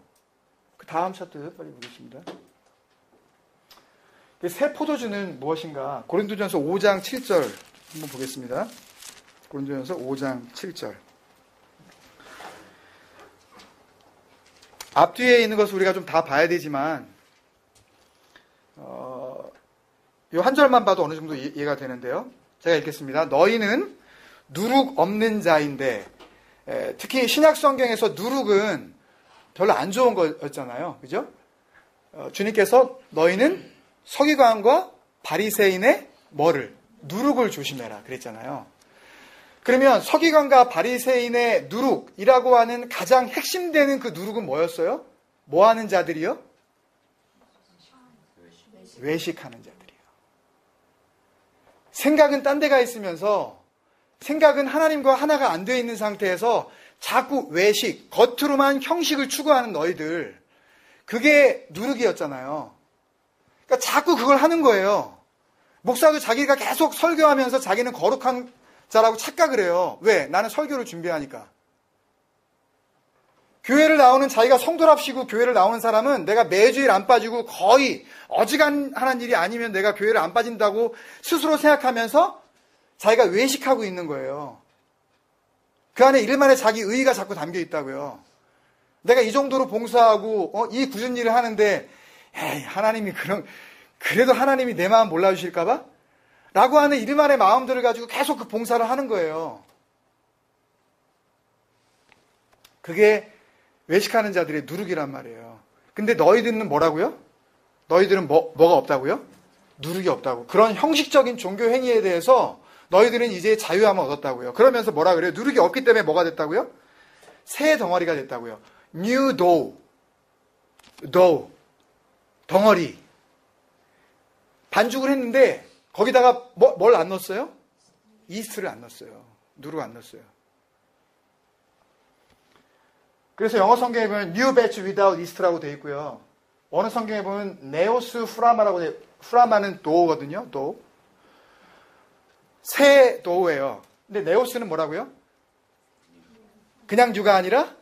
그 다음 차트 빨리 보겠습니다. 새 포도주는 무엇인가? 고린도전서 5장 7절 한번 보겠습니다. 고린도전서 5장 7절. 앞뒤에 있는 것을 우리가 좀 다 봐야 되지만 이 한 절만 봐도 어느 정도 이해가 되는데요. 제가 읽겠습니다. 너희는 누룩 없는 자인데, 특히 신약 성경에서 누룩은 별로 안 좋은 거였잖아요. 그죠? 주님께서 너희는 서기관과 바리새인의 뭐를? 누룩을 조심해라 그랬잖아요. 그러면 서기관과 바리새인의 누룩이라고 하는 가장 핵심되는 그 누룩은 뭐였어요? 뭐 하는 자들이요? 외식하는 자들이요. 생각은 딴 데가 있으면서, 생각은 하나님과 하나가 안 되어 있는 상태에서 자꾸 외식, 겉으로만 형식을 추구하는 너희들, 그게 누룩이었잖아요. 그러니까 자꾸 그걸 하는 거예요. 목사도 자기가 계속 설교하면서 자기는 거룩한 자라고 착각을 해요. 왜? 나는 설교를 준비하니까. 교회를 나오는, 자기가 성도랍시고 교회를 나오는 사람은 내가 매주일 안 빠지고 거의 어지간하는 일이 아니면 내가 교회를 안 빠진다고 스스로 생각하면서 자기가 외식하고 있는 거예요. 그 안에 일만의 자기 의의가 자꾸 담겨 있다고요. 내가 이 정도로 봉사하고 이 굳은 일을 하는데 에이, 하나님이 그래도 하나님이 내 마음 몰라주실까봐? 라고 하는 일만의 마음들을 가지고 계속 그 봉사를 하는 거예요. 그게 외식하는 자들의 누룩이란 말이에요. 근데 너희들은 뭐라고요? 너희들은 뭐가 없다고요? 누룩이 없다고. 그런 형식적인 종교 행위에 대해서 너희들은 이제 자유함을 얻었다고요. 그러면서 뭐라 그래요? 누룩이 없기 때문에 뭐가 됐다고요? 새 덩어리가 됐다고요. New dough. 덩어리. 반죽을 했는데 거기다가 뭘 안 넣었어요? 이스트를 안 넣었어요. 누룩 안 넣었어요. 그래서 영어 성경에 보면 New batch without yeast라고 되어 있고요. 어느 성경에 보면 네오스 후라마라고 되어, 후라마는 도우거든요. 도우. 새 도우예요. 근데 네오스는 뭐라고요? 그냥 뉴가 아니라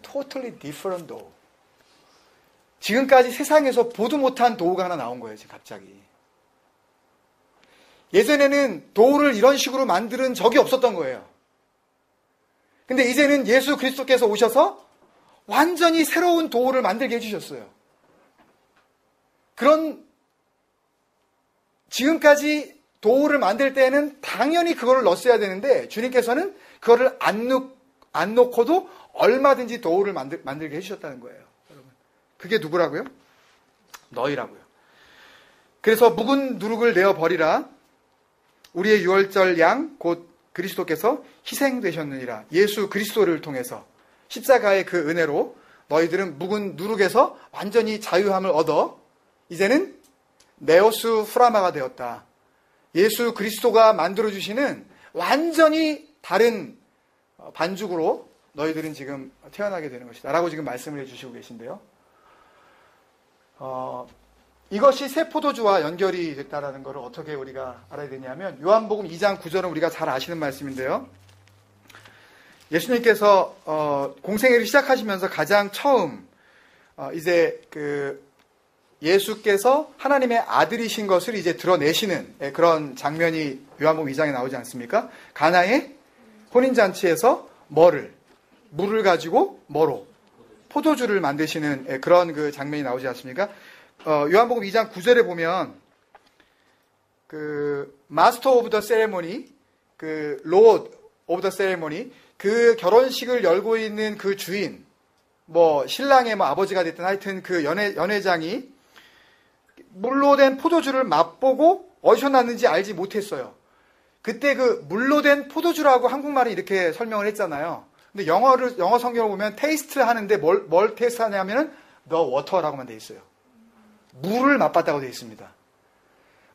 totally different dough. 지금까지 세상에서 보도 못한 도우가 하나 나온 거예요. 지금 갑자기. 예전에는 도우를 이런 식으로 만드는 적이 없었던 거예요. 근데 이제는 예수 그리스도께서 오셔서 완전히 새로운 도우를 만들게 해주셨어요. 그런, 지금까지 도우를 만들 때는 당연히 그거를 넣었어야 되는데 주님께서는 그거를 안 놓고도 얼마든지 도우를 만들게 해주셨다는 거예요. 여러분, 그게 누구라고요? 너희라고요. 그래서 묵은 누룩을 내어버리라. 우리의 유월절 양 곧 그리스도께서 희생되셨느니라. 예수 그리스도를 통해서 십자가의 그 은혜로 너희들은 묵은 누룩에서 완전히 자유함을 얻어 이제는 네오스 후라마가 되었다. 예수 그리스도가 만들어주시는 완전히 다른 반죽으로 너희들은 지금 태어나게 되는 것이다 라고 지금 말씀을 해주시고 계신데요. 이것이 새 포도주와 연결이 됐다는 것을 어떻게 우리가 알아야 되냐면 요한복음 2장 9절은 우리가 잘 아시는 말씀인데요. 예수님께서 공생애를 시작하시면서 가장 처음 이제 그 예수께서 하나님의 아들이신 것을 이제 드러내시는 그런 장면이 요한복음 2장에 나오지 않습니까? 가나의 혼인잔치에서 물을 가지고 포도주를 만드시는 그런 그 장면이 나오지 않습니까? 요한복음 2장 9절에 보면 그 마스터 오브 더 세레모니, 그 로드 오브 더 세레모니, 그 결혼식을 열고 있는 그 주인, 신랑의 아버지가 됐든 하여튼 그 연회장이 물로 된 포도주를 맛보고 어디서 났는지 알지 못했어요. 그때 그 물로 된 포도주라고 한국말은 이렇게 설명을 했잖아요. 근데 영어 성경을 보면 테이스트 하는데 뭘 테이스트 하냐면은 the water라고만 돼 있어요. 물을 맛봤다고 되어 있습니다.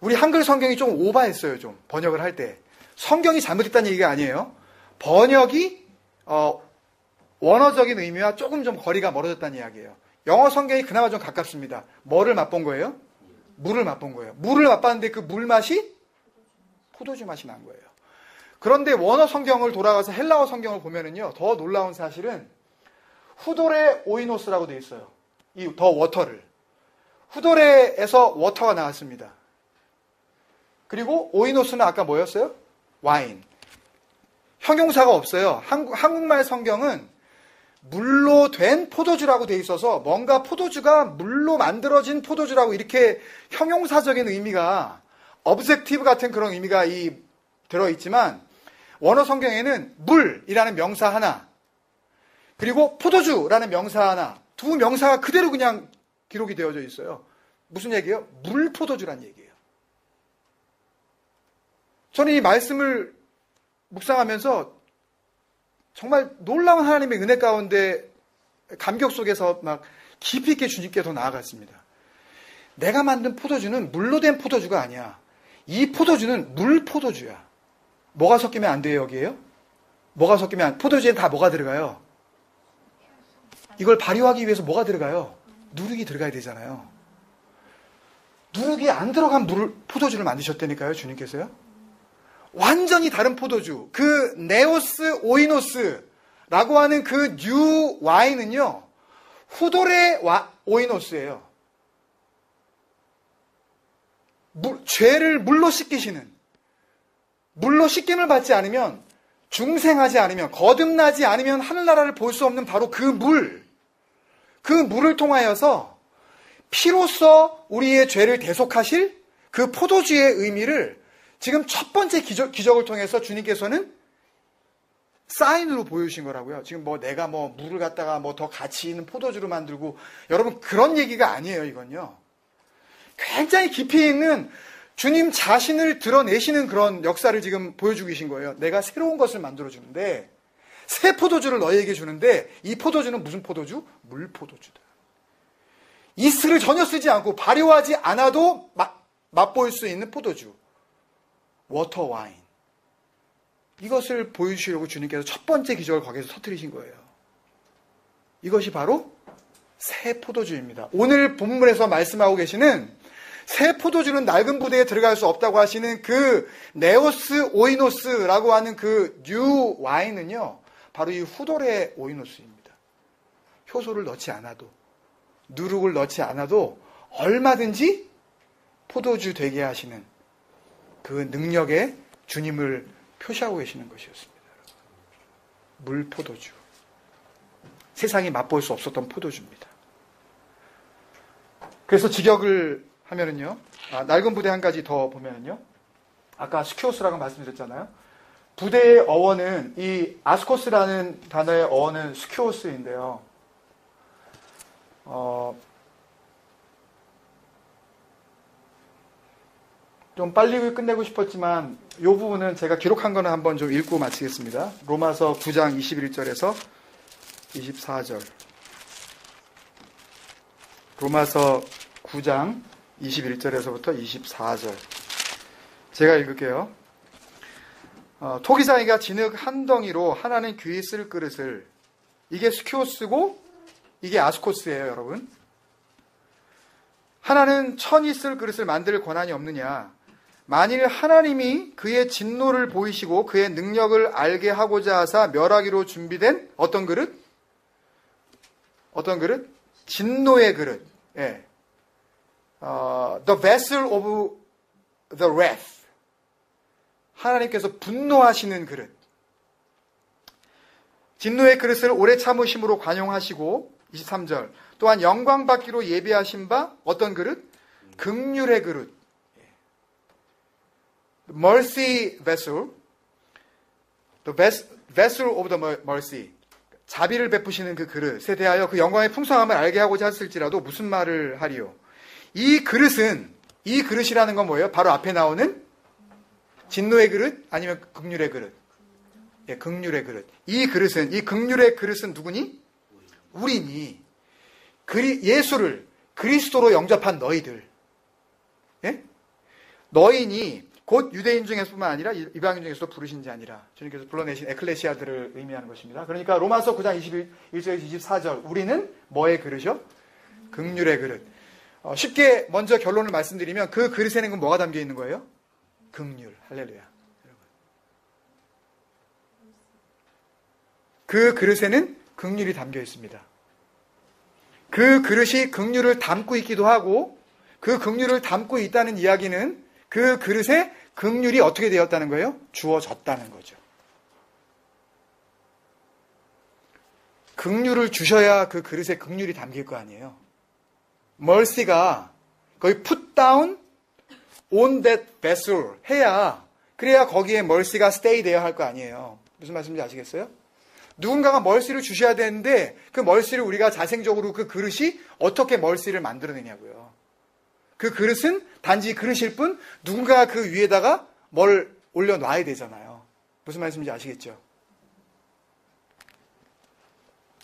우리 한글 성경이 좀 오바했어요. 좀 번역을 할 때. 성경이 잘못했다는 얘기가 아니에요. 번역이 원어적인 의미와 조금 좀 거리가 멀어졌다는 이야기예요. 영어 성경이 그나마 좀 가깝습니다. 뭐를 맛본 거예요? 물을 맛본 거예요. 물을 맛봤는데 그 물 맛이 포도주 맛이 난 거예요. 그런데 원어 성경을 돌아가서 헬라어 성경을 보면은요, 더 놀라운 사실은 후도레 오이노스라고 되어 있어요. 이 더 워터를. 후도레에서 워터가 나왔습니다. 그리고 오이노스는 아까 뭐였어요? 와인. 형용사가 없어요. 한국말 성경은 물로 된 포도주라고 되어 있어서 뭔가 포도주가 물로 만들어진 포도주라고 이렇게 형용사적인 의미가 objective 같은 그런 의미가 들어있지만 원어 성경에는 물이라는 명사 하나 그리고 포도주라는 명사 하나 두 명사가 그대로 그냥 기록이 되어져 있어요. 무슨 얘기예요? 물포도주란 얘기예요. 저는 이 말씀을 묵상하면서 정말 놀라운 하나님의 은혜 가운데 감격 속에서 막 깊이 있게 주님께 더 나아갔습니다. 내가 만든 포도주는 물로 된 포도주가 아니야. 이 포도주는 물포도주야. 뭐가 섞이면 안 돼요, 여기에요? 뭐가 섞이면 포도주에 다 뭐가 들어가요? 이걸 발효하기 위해서 뭐가 들어가요? 누룩이 들어가야 되잖아요. 누룩이 안 들어간 포도주를 만드셨다니까요, 주님께서요. 완전히 다른 포도주, 그 네오스 오이노스라고 하는 그 뉴 와인은요, 후도레 오이노스예요. 죄를 물로 씻기시는, 물로 씻김을 받지 않으면, 중생하지 않으면, 거듭나지 않으면 하늘나라를 볼 수 없는 바로 그 물을 통하여서 피로써 우리의 죄를 대속하실 그 포도주의 의미를 지금 첫 번째 기적을 통해서 주님께서는 사인으로 보여주신 거라고요. 지금 내가 물을 갖다가 더 가치 있는 포도주로 만들고, 여러분 그런 얘기가 아니에요, 이건요. 굉장히 깊이 있는 주님 자신을 드러내시는 그런 역사를 지금 보여주고 계신 거예요. 내가 새로운 것을 만들어주는데, 새 포도주를 너희에게 주는데, 이 포도주는 무슨 포도주? 물포도주다. 이스트를 전혀 쓰지 않고 발효하지 않아도 맛볼 수 있는 포도주. 워터 와인. 이것을 보여주시려고 주님께서 첫 번째 기적을 거기에서 터뜨리신 거예요. 이것이 바로 새 포도주입니다. 오늘 본문에서 말씀하고 계시는 새 포도주는 낡은 부대에 들어갈 수 없다고 하시는 그 네오스 오이노스라고 하는 그 뉴 와인은요, 바로 이 후도레 오이노스입니다. 효소를 넣지 않아도, 누룩을 넣지 않아도 얼마든지 포도주 되게 하시는 그 능력의 주님을 표시하고 계시는 것이었습니다. 물포도주. 세상이 맛볼 수 없었던 포도주입니다. 그래서 직역을 하면은요, 낡은 부대 한 가지 더 보면은요, 아까 스키오스라고 말씀드렸잖아요. 부대의 어원은 이 아스코스라는 단어의 어원은 스키오스인데요. 좀 빨리 끝내고 싶었지만 이 부분은 제가 기록한 거는 한번 좀 읽고 마치겠습니다. 로마서 9장 21절에서 24절. 로마서 9장 21절에서부터 24절. 제가 읽을게요. 토기장이가 진흙 한 덩이로 하나는 귀히 쓸 그릇을, 이게 스키오스고 이게 아스코스예요, 여러분. 하나는 천이 쓸 그릇을 만들 권한이 없느냐? 만일 하나님이 그의 진노를 보이시고 그의 능력을 알게 하고자 하사 멸하기로 준비된 어떤 그릇? 어떤 그릇? 진노의 그릇. 예. The vessel of the wrath. 하나님께서 분노하시는 그릇. 진노의 그릇을 오래 참으심으로 관용하시고, 23절. 또한 영광 받기로 예비하신 바 어떤 그릇? 긍휼의 그릇. mercy vessel. The vessel of the mercy. 자비를 베푸시는 그 그릇에 대하여 그 영광의 풍성함을 알게 하고자 했을지라도 무슨 말을 하리요? 이 그릇이라는 건 뭐예요? 바로 앞에 나오는 진노의 그릇 아니면 긍휼의 그릇. 예, 긍휼의 그릇. 이 긍휼의 그릇은 누구니? 우리니. 예수를 그리스도로 영접한 너희들. 예? 너희니 곧 유대인 중에서뿐만 아니라 이방인 중에서도 부르신 지 아니라 주님께서 불러내신 에클레시아들을 의미하는 것입니다. 그러니까 로마서 9장 21절에서 24절. 우리는 뭐의 그릇이요? 긍휼의 그릇. 쉽게 먼저 결론을 말씀드리면 그 그릇에는 뭐가 담겨 있는 거예요? 긍휼. 할렐루야. 그 그릇에는 긍휼이 담겨 있습니다. 그 그릇이 긍휼을 담고 있기도 하고 그 긍휼을 담고 있다는 이야기는 그 그릇에 긍휼이 어떻게 되었다는 거예요? 주어졌다는 거죠. 긍휼을 주셔야 그 그릇에 긍휼이 담길 거 아니에요. mercy가 거의 put down on that vessel 해야 그래야 거기에 mercy가 stay 되어야 할 거 아니에요. 무슨 말씀인지 아시겠어요? 누군가가 mercy를 주셔야 되는데 그 mercy를 우리가 자생적으로 그 그릇이 어떻게 mercy를 만들어내냐고요. 그 그릇은 단지 그릇일 뿐 누군가가 그 위에다가 뭘 올려놔야 되잖아요. 무슨 말씀인지 아시겠죠?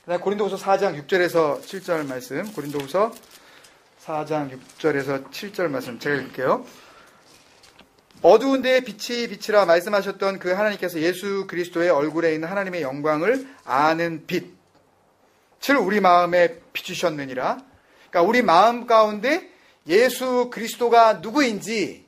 고린도후서 4장 6절에서 7절 말씀, 고린도후서 4장 6절에서 7절 말씀 제가 읽을게요. 어두운 데에 빛이 비치라 말씀하셨던 그 하나님께서 예수 그리스도의 얼굴에 있는 하나님의 영광을 아는 빛을 우리 마음에 비추셨느니라. 그러니까 우리 마음 가운데 예수 그리스도가 누구인지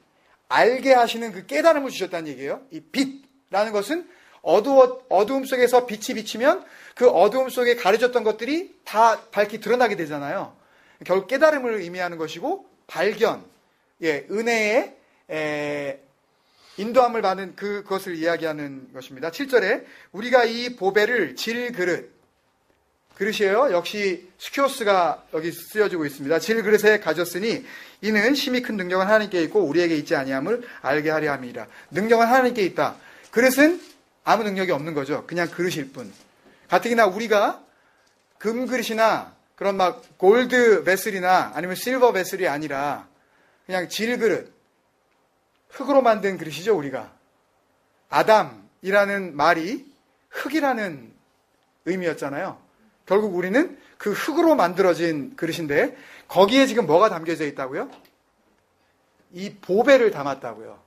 알게 하시는 그 깨달음을 주셨다는 얘기예요. 이 빛이라는 것은 어두움 속에서 빛이 비치면 그 어두움 속에 가려졌던 것들이 다 밝히 드러나게 되잖아요. 결국 깨달음을 의미하는 것이고 발견, 은혜의 인도함을 받는 그것을 이야기하는 것입니다. 7절에 우리가 이 보배를 그릇이에요. 역시 스키오스가 여기 쓰여지고 있습니다. 질그릇에 가졌으니 이는 심히 큰 능력은 하나님께 있고 우리에게 있지 아니함을 알게 하려 함이라. 능력은 하나님께 있다. 그릇은 아무 능력이 없는 거죠. 그냥 그릇일 뿐. 가뜩이나 우리가 금그릇이나 그런 막 골드 베슬이나 아니면 실버 베슬이 아니라 그냥 질그릇, 흙으로 만든 그릇이죠. 우리가 아담이라는 말이 흙이라는 의미였잖아요. 결국 우리는 그 흙으로 만들어진 그릇인데 거기에 지금 뭐가 담겨져 있다고요? 이 보배를 담았다고요.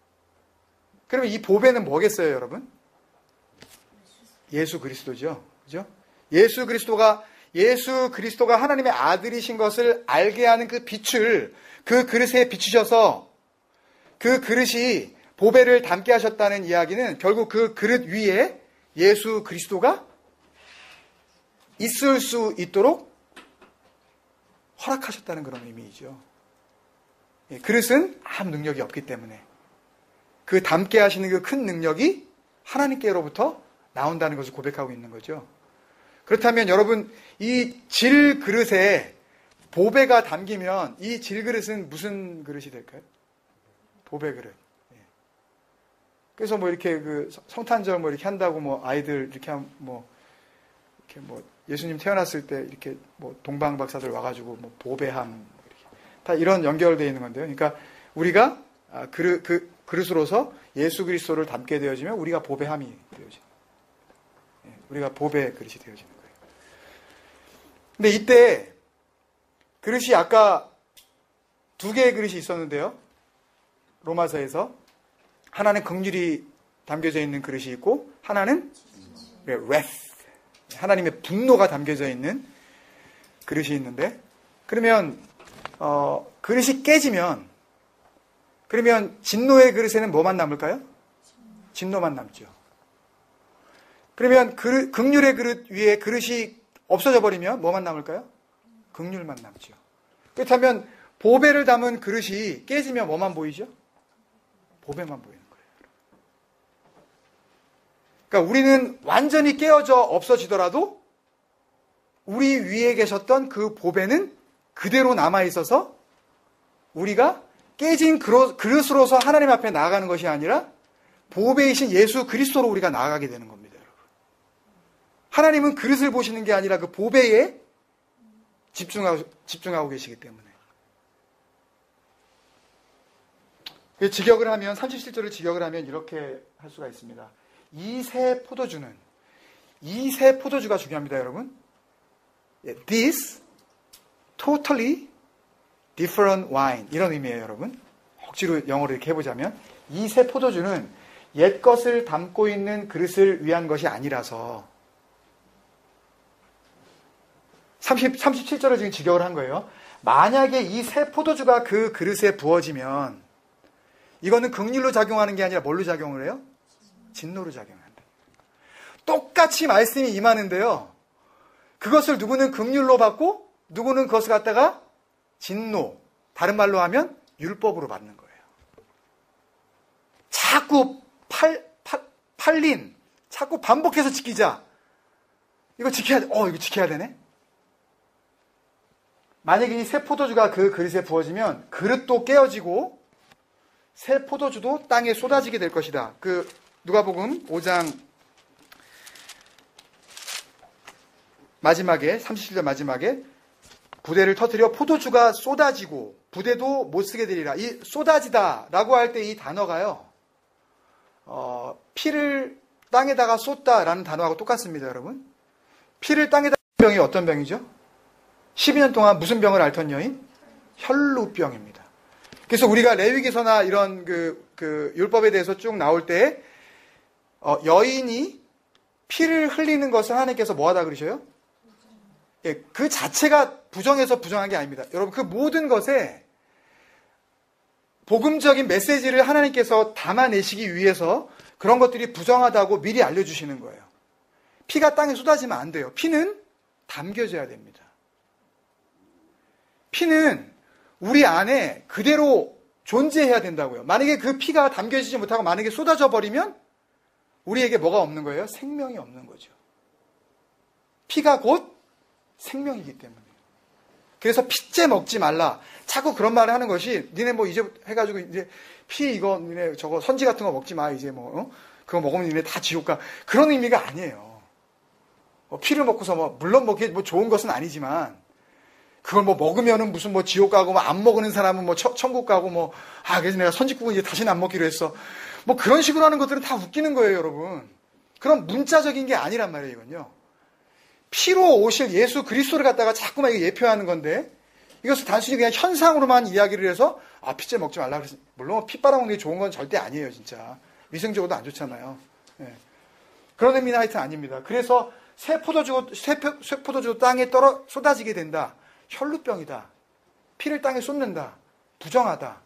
그러면 이 보배는 뭐겠어요, 여러분? 예수 그리스도죠. 그죠? 예수 그리스도가 하나님의 아들이신 것을 알게 하는 그 빛을 그 그릇에 비추셔서 그 그릇이 보배를 담게 하셨다는 이야기는 결국 그 그릇 위에 예수 그리스도가 있을 수 있도록 허락하셨다는 그런 의미이죠. 그릇은 아무 능력이 없기 때문에 그 담게 하시는 그 큰 능력이 하나님께로부터 나온다는 것을 고백하고 있는 거죠. 그렇다면 여러분 이 질그릇에 보배가 담기면 이 질그릇은 무슨 그릇이 될까요? 보배 그릇. 그래서 뭐 이렇게 그 성탄절 뭐 이렇게 한다고 뭐 아이들 이렇게 뭐 예수님 태어났을 때 이렇게 뭐 동방 박사들 와가지고 뭐 보배함 이렇게 다 이런 연결되어 있는 건데요. 그러니까 우리가 그릇으로서 예수 그리스도를 담게 되어지면 우리가 보배함이 되어지는. 우리가 보배 그릇이 되어지는 거예요. 근데 이때 그릇이 아까 두 개의 그릇이 있었는데요. 로마서에서 하나는 긍휼이 담겨져 있는 그릇이 있고 하나는 wrath, 하나님의 분노가 담겨져 있는 그릇이 있는데 그러면 그릇이 깨지면 그러면 진노의 그릇에는 뭐만 남을까요? 진노만 남죠. 그러면 긍휼의 그릇 위에 그릇이 없어져 버리면 뭐만 남을까요? 긍휼만 남죠. 그렇다면 보배를 담은 그릇이 깨지면 뭐만 보이죠? 보배만 보이는 거예요. 그러니까 우리는 완전히 깨어져 없어지더라도 우리 위에 계셨던 그 보배는 그대로 남아있어서 우리가 깨진 그릇으로서 하나님 앞에 나아가는 것이 아니라 보배이신 예수 그리스도로 우리가 나아가게 되는 겁니다. 하나님은 그릇을 보시는 게 아니라 그 보배에 집중하고 계시기 때문에. 직역을 하면 37절을 직역을 하면 이렇게 할 수가 있습니다. 이 새 포도주가 중요합니다, 여러분. This totally different wine 이런 의미예요, 여러분. 억지로 영어로 이렇게 해보자면 이 새 포도주는 옛 것을 담고 있는 그릇을 위한 것이 아니라서 37절을 지금 직역을 한 거예요. 만약에 이 새 포도주가 그 그릇에 부어지면 이거는 긍휼로 작용하는 게 아니라 뭘로 작용을 해요? 진노로 작용한다. 똑같이 말씀이 임하는데요. 그것을 누구는 긍휼로 받고 누구는 그것을 갖다가 진노, 다른 말로 하면 율법으로 받는 거예요. 자꾸 팔린, 자꾸 반복해서 지키자. 이거 지켜야 돼. 이거 지켜야 되네. 만약에 이 새 포도주가 그 그릇에 부어지면 그릇도 깨어지고 새 포도주도 땅에 쏟아지게 될 것이다. 그 누가복음 5장 마지막에 37절 마지막에 부대를 터뜨려 포도주가 쏟아지고 부대도 못 쓰게 되리라. 이 쏟아지다라고 할 때 이 단어가요. 피를 땅에다가 쏟다라는 단어하고 똑같습니다, 여러분. 피를 땅에다 병이 어떤 병이죠? 12년 동안 무슨 병을 앓던 여인? 혈루병입니다. 그래서 우리가 레위기서나 이런 그 율법에 대해서 쭉 나올 때 여인이 피를 흘리는 것을 하나님께서 뭐하다 그러셔요? 예, 그 자체가 부정해서 부정한 게 아닙니다. 여러분 그 모든 것에 복음적인 메시지를 하나님께서 담아내시기 위해서 그런 것들이 부정하다고 미리 알려주시는 거예요. 피가 땅에 쏟아지면 안 돼요. 피는 담겨져야 됩니다. 피는 우리 안에 그대로 존재해야 된다고요. 만약에 그 피가 담겨지지 못하고 만약에 쏟아져 버리면 우리에게 뭐가 없는 거예요? 생명이 없는 거죠. 피가 곧 생명이기 때문에. 그래서 피째 먹지 말라. 자꾸 그런 말을 하는 것이 니네 뭐 이제 해가지고 이제 피 이거 니네 저거 선지 같은 거 먹지 마. 이제 뭐 그거 먹으면 니네 다 지옥 가. 그런 의미가 아니에요. 피를 먹고서 물론 그게 좋은 것은 아니지만 그걸 먹으면은 무슨 지옥 가고 안 먹는 사람은 천국 가고 그래서 내가 선지국은 이제 다시는 안 먹기로 했어. 그런 식으로 하는 것들은 다 웃기는 거예요, 여러분. 그런 문자적인 게 아니란 말이에요, 이건요. 피로 오실 예수 그리스도를 갖다가 자꾸만 이게 예표하는 건데 이것을 단순히 그냥 현상으로만 이야기를 해서 피째 먹지 말라 그랬어요. 물론 피 빨아먹는 게 좋은 건 절대 아니에요, 진짜. 위생적으로도 안 좋잖아요. 예. 그런 의미는 하여튼 아닙니다. 그래서 새 포도주 땅에 쏟아지게 된다. 혈루병이다. 피를 땅에 쏟는다. 부정하다.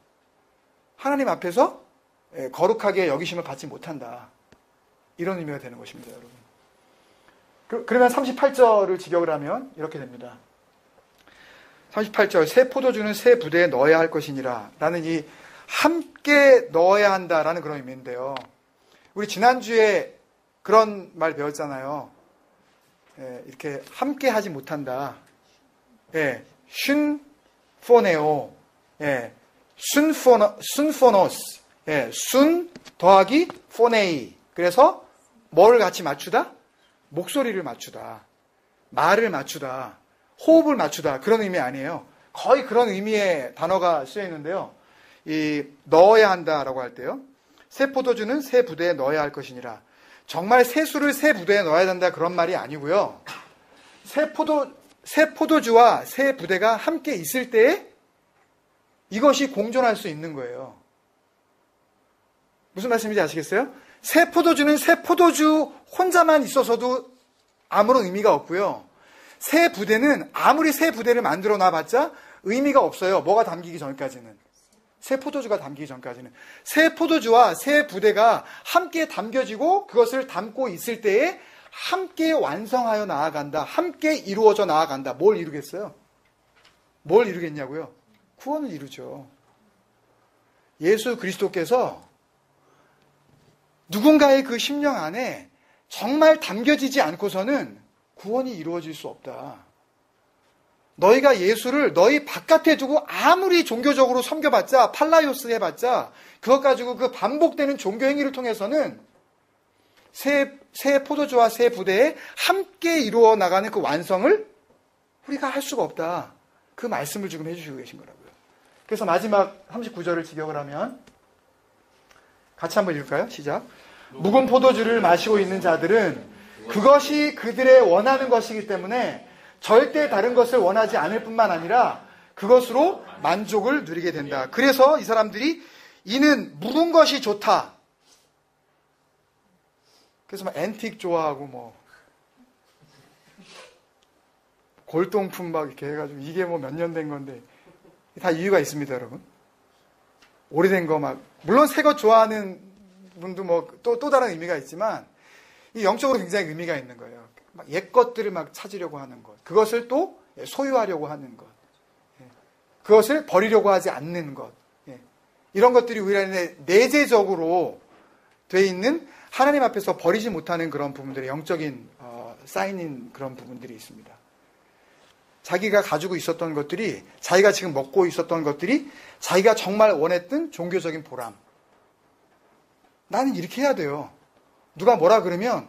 하나님 앞에서 거룩하게 여기심을 받지 못한다. 이런 의미가 되는 것입니다, 여러분. 그러면 38절을 직역을 하면 이렇게 됩니다. 38절 새 포도주는 새 부대에 넣어야 할 것이니라 라는 이 함께 넣어야 한다라는 그런 의미인데요. 우리 지난주에 그런 말 배웠잖아요. 이렇게 함께 하지 못한다. 슌포네오, 순포노스, 순 더하기 포네이. 그래서 뭐를 같이 맞추다? 목소리를 맞추다. 말을 맞추다. 호흡을 맞추다. 그런 의미 아니에요. 거의 그런 의미의 단어가 쓰여 있는데요. 이 넣어야 한다라고 할 때요. 새 포도주는 새 부대에 넣어야 할 것이니라. 정말 새수를 새 부대에 넣어야 된다 그런 말이 아니고요. 새 포도주와 새 부대가 함께 있을 때에 이것이 공존할 수 있는 거예요. 무슨 말씀인지 아시겠어요? 새 포도주는 새 포도주 혼자만 있어서도 아무런 의미가 없고요. 새 부대는 아무리 새 부대를 만들어 놔봤자 의미가 없어요. 뭐가 담기기 전까지는. 새 포도주가 담기기 전까지는. 새 포도주와 새 부대가 함께 담겨지고 그것을 담고 있을 때에 함께 완성하여 나아간다. 함께 이루어져 나아간다. 뭘 이루겠어요? 뭘 이루겠냐고요? 구원을 이루죠. 예수 그리스도께서 누군가의 그 심령 안에 정말 담겨지지 않고서는 구원이 이루어질 수 없다. 너희가 예수를 너희 바깥에 두고 아무리 종교적으로 섬겨봤자 팔라요스 해봤자 그것 가지고 그 반복되는 종교 행위를 통해서는 새 포도주와 새 부대에 함께 이루어 나가는 그 완성을 우리가 할 수가 없다. 그 말씀을 지금 해주시고 계신 거라고요. 그래서 마지막 39절을 직역을 하면 같이 한번 읽을까요? 시작. 묵은 포도주를 마시고 있는 자들은 그것이 그들의 원하는 것이기 때문에 절대 다른 것을 원하지 않을 뿐만 아니라 그것으로 만족을 누리게 된다. 그래서 이 사람들이 이는 묵은 것이 좋다. 그래서 앤틱 좋아하고 골동품 이렇게 해가지고 이게 몇 년 된 건데 다 이유가 있습니다, 여러분. 오래된 거 물론 새 것 좋아하는 분도 또 다른 의미가 있지만 이 영적으로 굉장히 의미가 있는 거예요. 막 옛것들을 막 찾으려고 하는 것, 그것을 또 소유하려고 하는 것, 그것을 버리려고 하지 않는 것, 이런 것들이 우리 안에 내재적으로 돼 있는 하나님 앞에서 버리지 못하는 그런 부분들의 영적인 쌓이는 그런 부분들이 있습니다. 자기가 가지고 있었던 것들이, 자기가 지금 먹고 있었던 것들이 자기가 정말 원했던 종교적인 보람. 나는 이렇게 해야 돼요. 누가 뭐라 그러면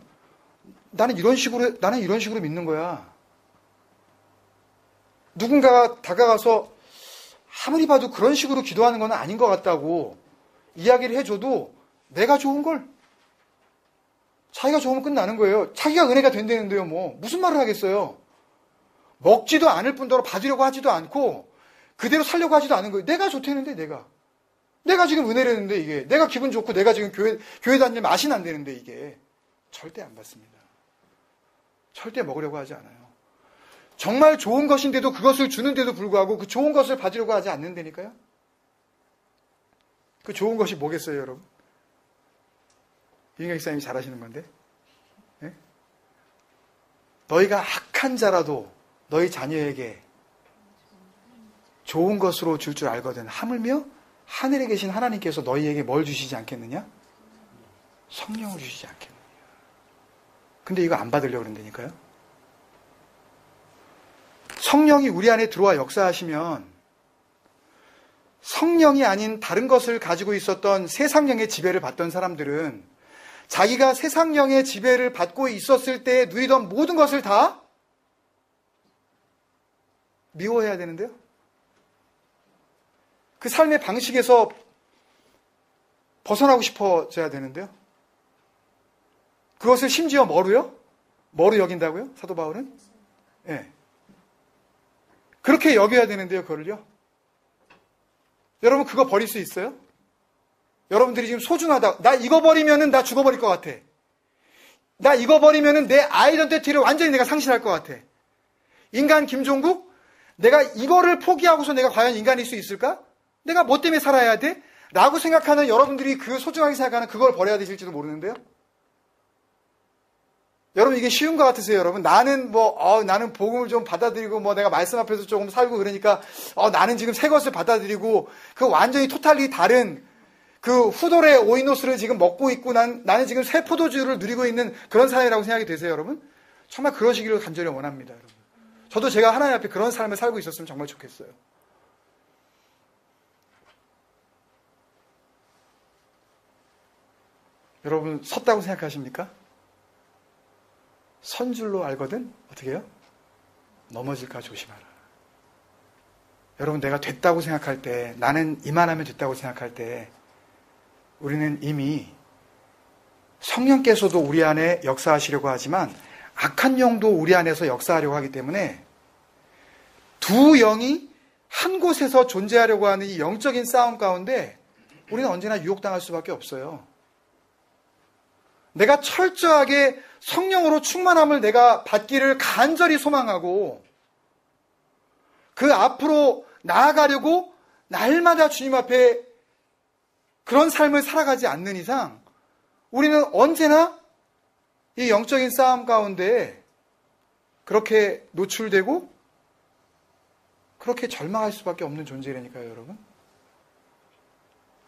나는 이런 식으로 믿는 거야. 누군가가 다가가서 아무리 봐도 그런 식으로 기도하는 건 아닌 것 같다고 이야기를 해줘도 내가 좋은 걸, 자기가 좋으면 끝나는 거예요. 자기가 은혜가 된다는데요, 뭐. 무슨 말을 하겠어요? 먹지도 않을 뿐더러 받으려고 하지도 않고 그대로 살려고 하지도 않은 거예요. 내가 좋다는데, 내가 지금 은혜라는데, 이게 내가 기분 좋고 내가 지금 교회 다니면 맛이 난다는데, 이게 절대 안 받습니다. 절대 먹으려고 하지 않아요. 정말 좋은 것인데도 그것을 주는데도 불구하고 그 좋은 것을 받으려고 하지 않는다니까요. 그 좋은 것이 뭐겠어요, 여러분? 이인경 목사님이 잘하시는 건데. 네? 너희가 악한 자라도 너희 자녀에게 좋은 것으로 줄 줄 알거든. 하물며 하늘에 계신 하나님께서 너희에게 뭘 주시지 않겠느냐? 성령을 주시지 않겠느냐. 근데 이거 안 받으려고 그런다니까요. 성령이 우리 안에 들어와 역사하시면 성령이 아닌 다른 것을 가지고 있었던 세상령의 지배를 받던 사람들은 자기가 세상령의 지배를 받고 있었을 때 누리던 모든 것을 다 미워해야 되는데요. 그 삶의 방식에서 벗어나고 싶어져야 되는데요. 그것을 심지어 뭐로요? 뭐로 여긴다고요? 사도 바울은? 예. 네. 그렇게 여겨야 되는데요, 그걸요. 여러분, 그거 버릴 수 있어요? 여러분들이 지금 소중하다. 나 이거 버리면은 나 죽어버릴 것 같아. 나 이거 버리면은 내 아이덴티티를 완전히 내가 상실할 것 같아. 인간 김종국? 내가 이거를 포기하고서 내가 과연 인간일 수 있을까? 내가 뭐 때문에 살아야 돼? 라고 생각하는 여러분들이 그 소중하게 생각하는 그걸 버려야 되실지도 모르는데요. 여러분, 이게 쉬운 것 같으세요, 여러분? 나는 나는 복음을 좀 받아들이고, 내가 말씀 앞에서 조금 살고 그러니까, 나는 지금 새 것을 받아들이고, 그 완전히 토탈리 다른 그 후돌의 오이노스를 지금 먹고 있고, 나는 지금 새 포도주를 누리고 있는 그런 사람이라고 생각이 되세요, 여러분? 정말 그러시기를 간절히 원합니다, 여러분. 저도 제가 하나님 앞에 그런 삶을 살고 있었으면 정말 좋겠어요. 여러분, 섰다고 생각하십니까? 선 줄로 알거든? 어떻게 해요? 넘어질까 조심하라. 여러분, 내가 됐다고 생각할 때, 나는 이만하면 됐다고 생각할 때, 우리는 이미 성령께서도 우리 안에 역사하시려고 하지만 악한 영도 우리 안에서 역사하려고 하기 때문에 두 영이 한 곳에서 존재하려고 하는 이 영적인 싸움 가운데 우리는 언제나 유혹당할 수밖에 없어요. 내가 철저하게 성령으로 충만함을 내가 받기를 간절히 소망하고 그 앞으로 나아가려고 날마다 주님 앞에 그런 삶을 살아가지 않는 이상 우리는 언제나 이 영적인 싸움 가운데 그렇게 노출되고 그렇게 절망할 수밖에 없는 존재라니까요, 여러분.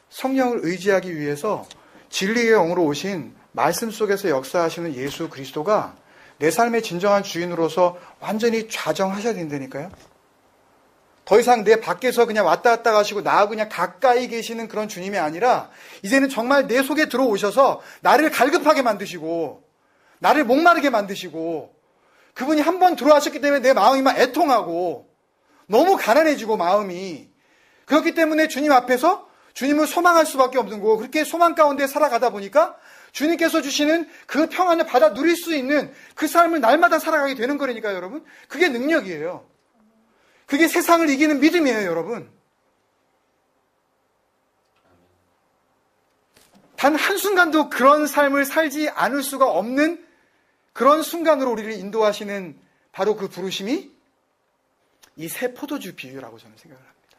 성령을 의지하기 위해서 진리의 영으로 오신 말씀 속에서 역사하시는 예수 그리스도가 내 삶의 진정한 주인으로서 완전히 좌정하셔야 된다니까요. 더 이상 내 밖에서 그냥 왔다 갔다 가시고 나하고 그냥 가까이 계시는 그런 주님이 아니라 이제는 정말 내 속에 들어오셔서 나를 갈급하게 만드시고 나를 목마르게 만드시고 그분이 한번 들어와셨기 때문에 내 마음이 막 애통하고 너무 가난해지고 마음이 그렇기 때문에 주님 앞에서 주님을 소망할 수밖에 없는 거고 그렇게 소망 가운데 살아가다 보니까 주님께서 주시는 그 평안을 받아 누릴 수 있는 그 삶을 날마다 살아가게 되는 거라니까요, 여러분. 그게 능력이에요. 그게 세상을 이기는 믿음이에요, 여러분. 단 한순간도 그런 삶을 살지 않을 수가 없는 그런 순간으로 우리를 인도하시는 바로 그 부르심이 이 새 포도주 비유라고 저는 생각을 합니다.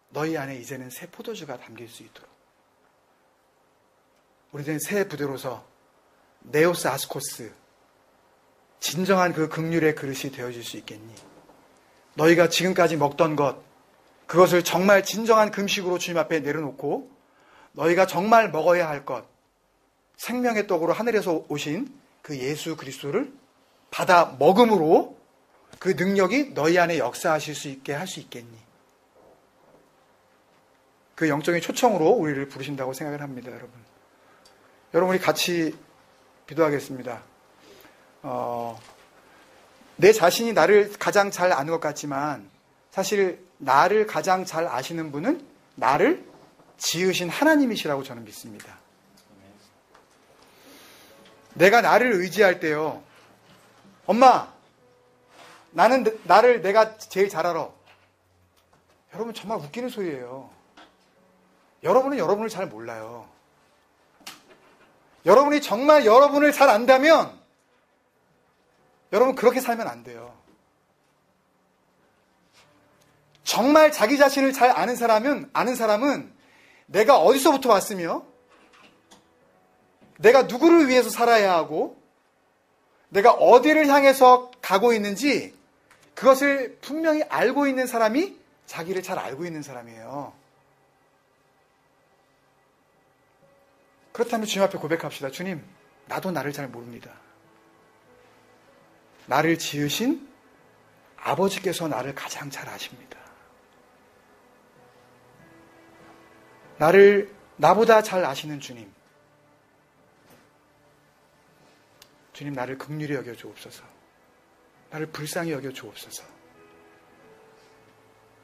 너희 안에 이제는 새 포도주가 담길 수 있도록 우리는 새 부대로서 네오스 아스코스 진정한 그 긍휼의 그릇이 되어줄 수 있겠니? 너희가 지금까지 먹던 것, 그것을 정말 진정한 금식으로 주님 앞에 내려놓고 너희가 정말 먹어야 할 것, 생명의 떡으로 하늘에서 오신 그 예수 그리스도를 받아 먹음으로 그 능력이 너희 안에 역사하실 수 있게 할 수 있겠니? 그 영적인 초청으로 우리를 부르신다고 생각을 합니다, 여러분. 여러분, 우리 같이 기도하겠습니다. 내 자신이 나를 가장 잘 아는 것 같지만 사실 나를 가장 잘 아시는 분은 나를 지으신 하나님이시라고 저는 믿습니다. 내가 나를 의지할 때요, 엄마, 나는 나를 내가 제일 잘 알아. 여러분, 정말 웃기는 소리예요. 여러분은 여러분을 잘 몰라요. 여러분이 정말 여러분을 잘 안다면 여러분 그렇게 살면 안 돼요. 정말 자기 자신을 잘 아는 사람은 내가 어디서부터 왔으며 내가 누구를 위해서 살아야 하고 내가 어디를 향해서 가고 있는지 그것을 분명히 알고 있는 사람이 자기를 잘 알고 있는 사람이에요. 그렇다면 주님 앞에 고백합시다. 주님, 나도 나를 잘 모릅니다. 나를 지으신 아버지께서 나를 가장 잘 아십니다. 나보다 잘 아시는 주님. 주님, 나를 긍휼히 여겨 주옵소서. 나를 불쌍히 여겨 주옵소서.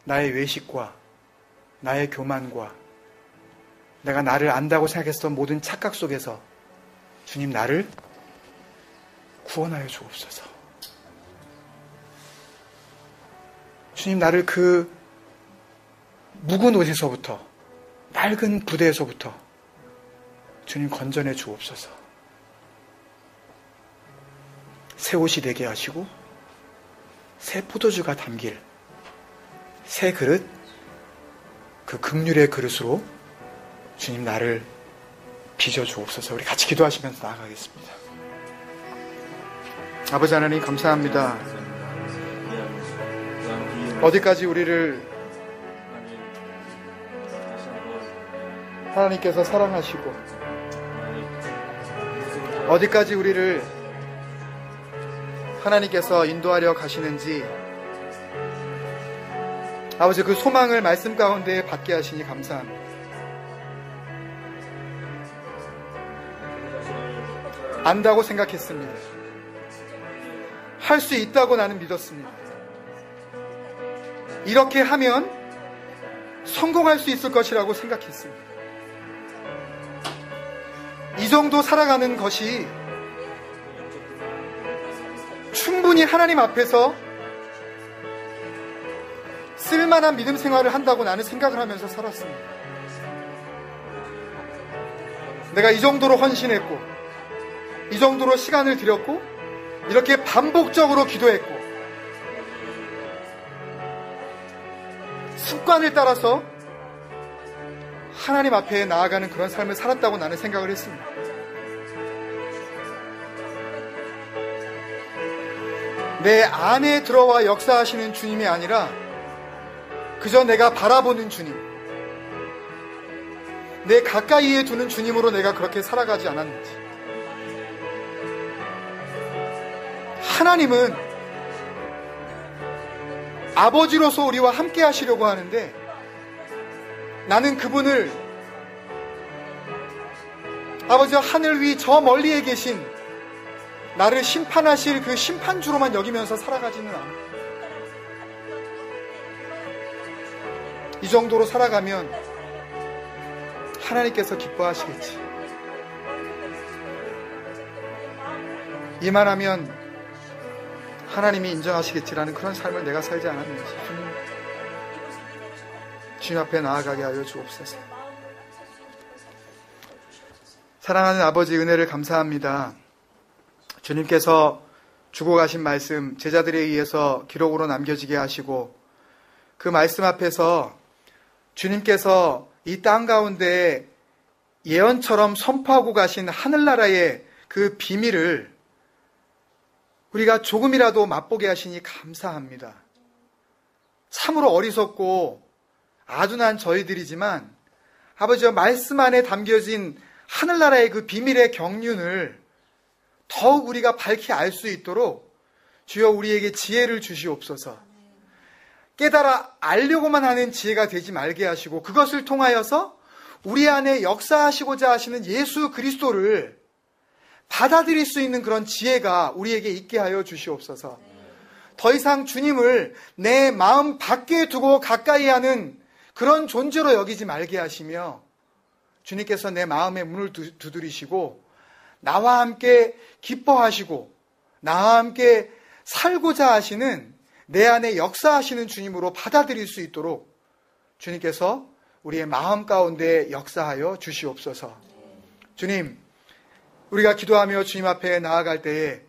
나의 외식과 나의 교만과 내가 나를 안다고 생각했던 모든 착각 속에서 주님, 나를 구원하여 주옵소서. 주님, 나를 그 묵은 옷에서부터, 낡은 부대에서부터 주님 건져내 주옵소서. 새 옷이 되게 하시고 새 포도주가 담길 새 그릇, 그 긍휼의 그릇으로 주님 나를 빚어 주옵소서. 우리 같이 기도하시면서 나아가겠습니다. 아버지 하나님, 감사합니다. 어디까지 우리를 하나님께서 사랑하시고 어디까지 우리를 하나님께서 인도하려 가시는지 아버지, 그 소망을 말씀 가운데 받게 하시니 감사합니다. 안다고 생각했습니다. 할 수 있다고 나는 믿었습니다. 이렇게 하면 성공할 수 있을 것이라고 생각했습니다. 이 정도 살아가는 것이 충분히 하나님 앞에서 쓸만한 믿음 생활을 한다고 나는 생각을 하면서 살았습니다. 내가 이 정도로 헌신했고 이 정도로 시간을 들였고 이렇게 반복적으로 기도했고 습관을 따라서 하나님 앞에 나아가는 그런 삶을 살았다고 나는 생각을 했습니다. 내 안에 들어와 역사하시는 주님이 아니라 그저 내가 바라보는 주님, 내 가까이에 두는 주님으로 내가 그렇게 살아가지 않았는지. 하나님은 아버지로서 우리와 함께 하시려고 하는데 나는 그분을 아버지 하늘 위 저 멀리에 계신 나를 심판하실 그 심판주로만 여기면서 살아가지는 않아. 이 정도로 살아가면 하나님께서 기뻐하시겠지. 이만하면 하나님이 인정하시겠지라는 그런 삶을 내가 살지 않았는지 주님 앞에 나아가게 하여 주옵소서. 사랑하는 아버지, 은혜를 감사합니다. 주님께서 주고 가신 말씀 제자들에 의해서 기록으로 남겨지게 하시고 그 말씀 앞에서 주님께서 이 땅 가운데 예언처럼 선포하고 가신 하늘나라의 그 비밀을 우리가 조금이라도 맛보게 하시니 감사합니다. 참으로 어리석고 아둔한 저희들이지만 아버지여, 말씀 안에 담겨진 하늘나라의 그 비밀의 경륜을 더욱 우리가 밝히 알 수 있도록 주여 우리에게 지혜를 주시옵소서. 깨달아 알려고만 하는 지혜가 되지 말게 하시고 그것을 통하여서 우리 안에 역사하시고자 하시는 예수 그리스도를 받아들일 수 있는 그런 지혜가 우리에게 있게 하여 주시옵소서. 더 이상 주님을 내 마음 밖에 두고 가까이 하는 그런 존재로 여기지 말게 하시며 주님께서 내 마음의 문을 두드리시고 나와 함께 기뻐하시고 나와 함께 살고자 하시는 내 안에 역사하시는 주님으로 받아들일 수 있도록 주님께서 우리의 마음 가운데 역사하여 주시옵소서. 주님, 우리가 기도하며 주님 앞에 나아갈 때에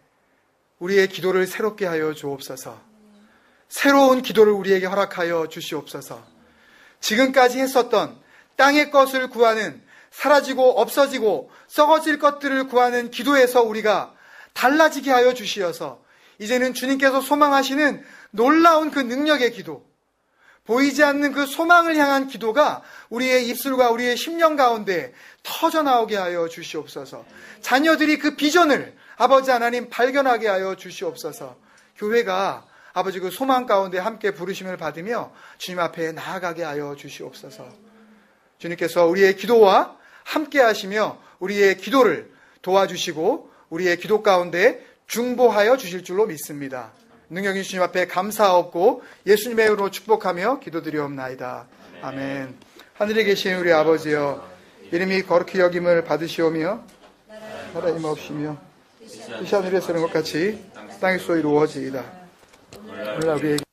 우리의 기도를 새롭게 하여 주옵소서. 새로운 기도를 우리에게 허락하여 주시옵소서. 지금까지 했었던 땅의 것을 구하는, 사라지고 없어지고 썩어질 것들을 구하는 기도에서 우리가 달라지게 하여 주시어서 이제는 주님께서 소망하시는 놀라운 그 능력의 기도, 보이지 않는 그 소망을 향한 기도가 우리의 입술과 우리의 심령 가운데 터져나오게 하여 주시옵소서. 자녀들이 그 비전을 아버지 하나님 발견하게 하여 주시옵소서. 교회가 아버지 그 소망 가운데 함께 부르심을 받으며 주님 앞에 나아가게 하여 주시옵소서. 주님께서 우리의 기도와 함께 하시며 우리의 기도를 도와주시고 우리의 기도 가운데 중보하여 주실 줄로 믿습니다. 능력인 주님 앞에 감사하옵고 예수님의 이름으로 축복하며 기도드리옵나이다. 아멘. 하늘에 계신 우리 아버지여, 이름이 거룩히 여김을 받으시오며 나라임 없으며 뜻이 하늘에서 이룬 것 같이 땅에서 이루어지이다. 오늘날 우리에게